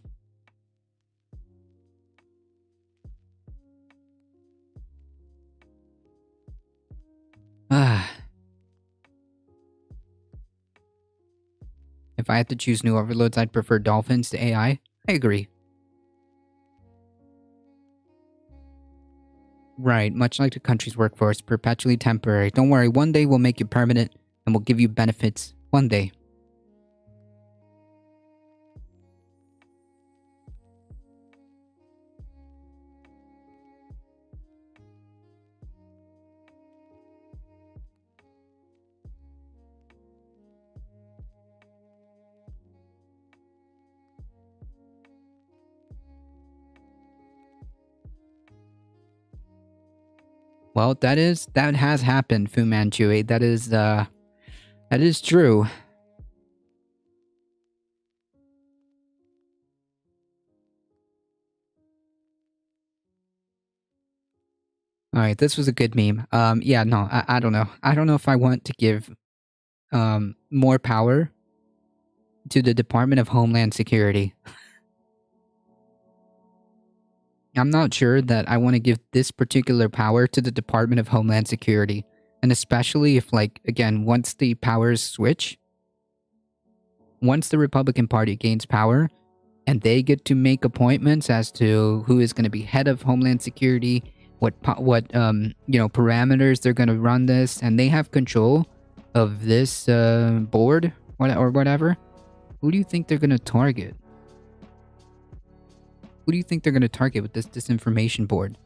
If I had to choose new overloads, I'd prefer dolphins to AI. I agree. Right, much like the country's workforce, perpetually temporary. Don't worry, one day we'll make you permanent and we'll give you benefits. One day. Well, that has happened, Fu Manchu. That is true. All right, this was a good meme. Yeah, no, I don't know. I don't know if I want to give more power to the Department of Homeland Security. I'm not sure that I want to give this particular power to the Department of Homeland Security. And especially if, like, again, once the powers switch, once the Republican Party gains power, and they get to make appointments as to who is going to be head of Homeland Security, what parameters they're going to run this, and they have control of this board or whatever, who do you think they're going to target? Who do you think they're going to target with this disinformation board?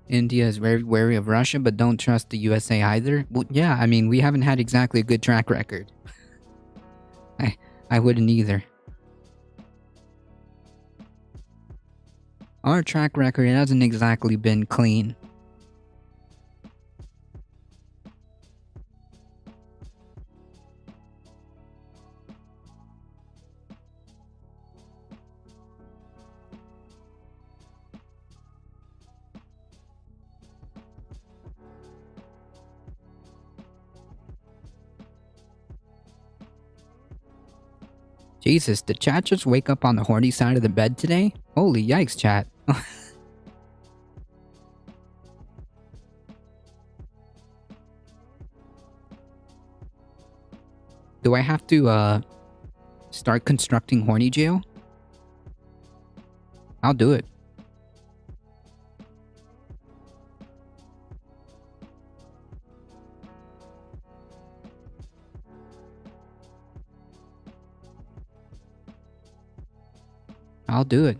India is very wary of Russia, but don't trust the USA either. Well, yeah, I mean, we haven't had exactly a good track record. I wouldn't either. Our track record hasn't exactly been clean. Jesus, did chat just wake up on the horny side of the bed today? Holy yikes, chat. Do I have to, start constructing horny jail? I'll do it. I'll do it.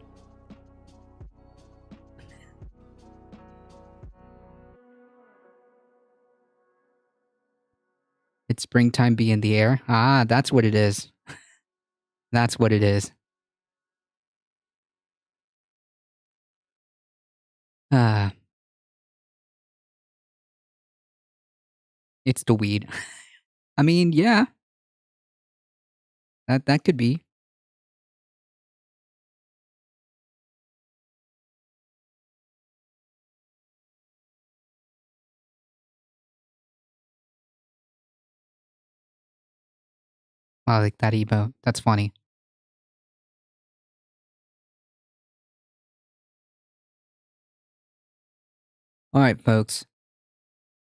It's springtime be in the air. Ah, that's what it is. That's what it is. Ah. It's the weed. I mean, yeah. That could be. I like that emote. That's funny. Alright, folks.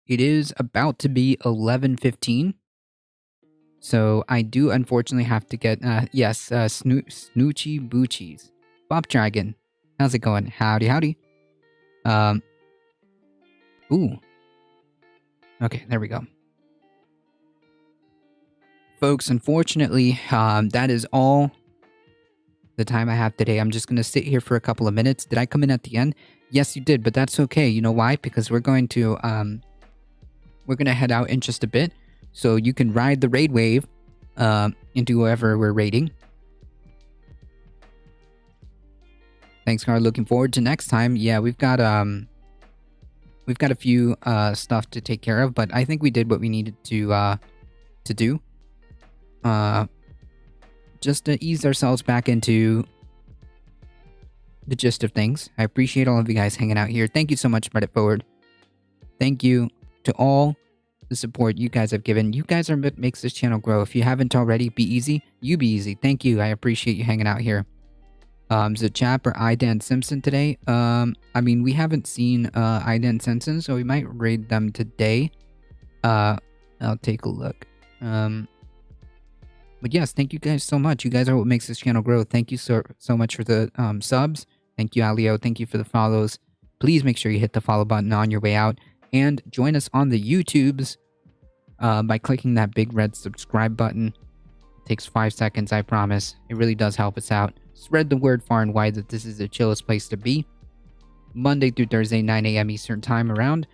It is about to be 11:15. So I do unfortunately have to get, Snoochie Boochies. Bob Dragon. How's it going? Howdy, howdy. Ooh. Okay, there we go. Folks, unfortunately, that is all the time I have today. I'm just going to sit here for a couple of minutes. Did I come in at the end? Yes, you did, but that's okay. You know why? Because we're going to head out in just a bit. So you can ride the raid wave into whoever we're raiding. Thanks, Carl. Looking forward to next time. Yeah, we've got a few stuff to take care of, but I think we did what we needed to do. Just to ease ourselves back into the gist of things. I appreciate all of you guys hanging out here. Thank you so much, Reddit Forward. Thank you to all the support you guys have given. You guys are what makes this channel grow. If you haven't already, be easy. You be easy. Thank you. I appreciate you hanging out here. Is it Chap or Idan Simpson today? I mean, we haven't seen Idan Simpson, so we might raid them today. I'll take a look. But yes, thank you guys so much. You guys are what makes this channel grow. Thank you so much for the subs. Thank you, Alio. Thank you for the follows. Please make sure you hit the follow button on your way out. And join us on the YouTubes by clicking that big red subscribe button. It takes 5 seconds, I promise. It really does help us out. Spread the word far and wide that this is the chillest place to be. Monday through Thursday, 9 a.m. Eastern Time around.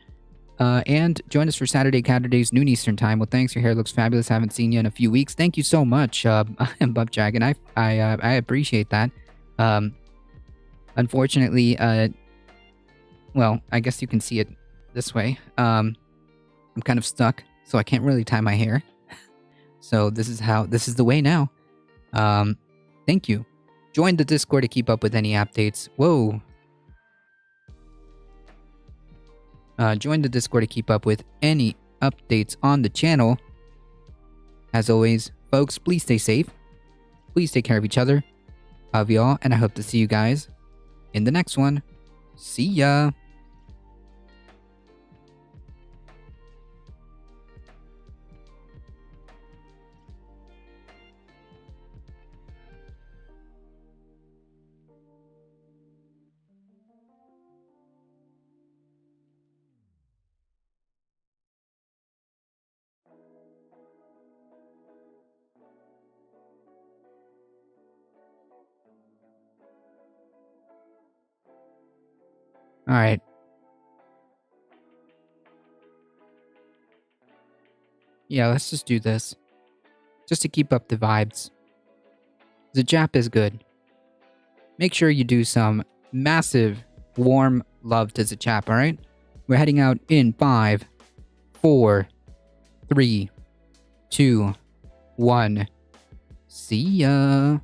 And join us for Saturdays, noon Eastern Time. Well, thanks. Your hair looks fabulous. Haven't seen you in a few weeks. Thank you so much, Bub Dragon. I appreciate that. Unfortunately, well, I guess you can see it this way. I'm kind of stuck, so I can't really tie my hair. So this is the way now. Thank you. Join the Discord to keep up with any updates. Whoa. Join the Discord to keep up with any updates on the channel. As always, folks, please stay safe. Please take care of each other. Love y'all, and I hope to see you guys in the next one. See ya! Alright. Yeah, let's just do this. Just to keep up the vibes. The Jap is good. Make sure you do some massive, warm love to the chap, alright? We're heading out in 5, 4, 3, 2, 1. See ya.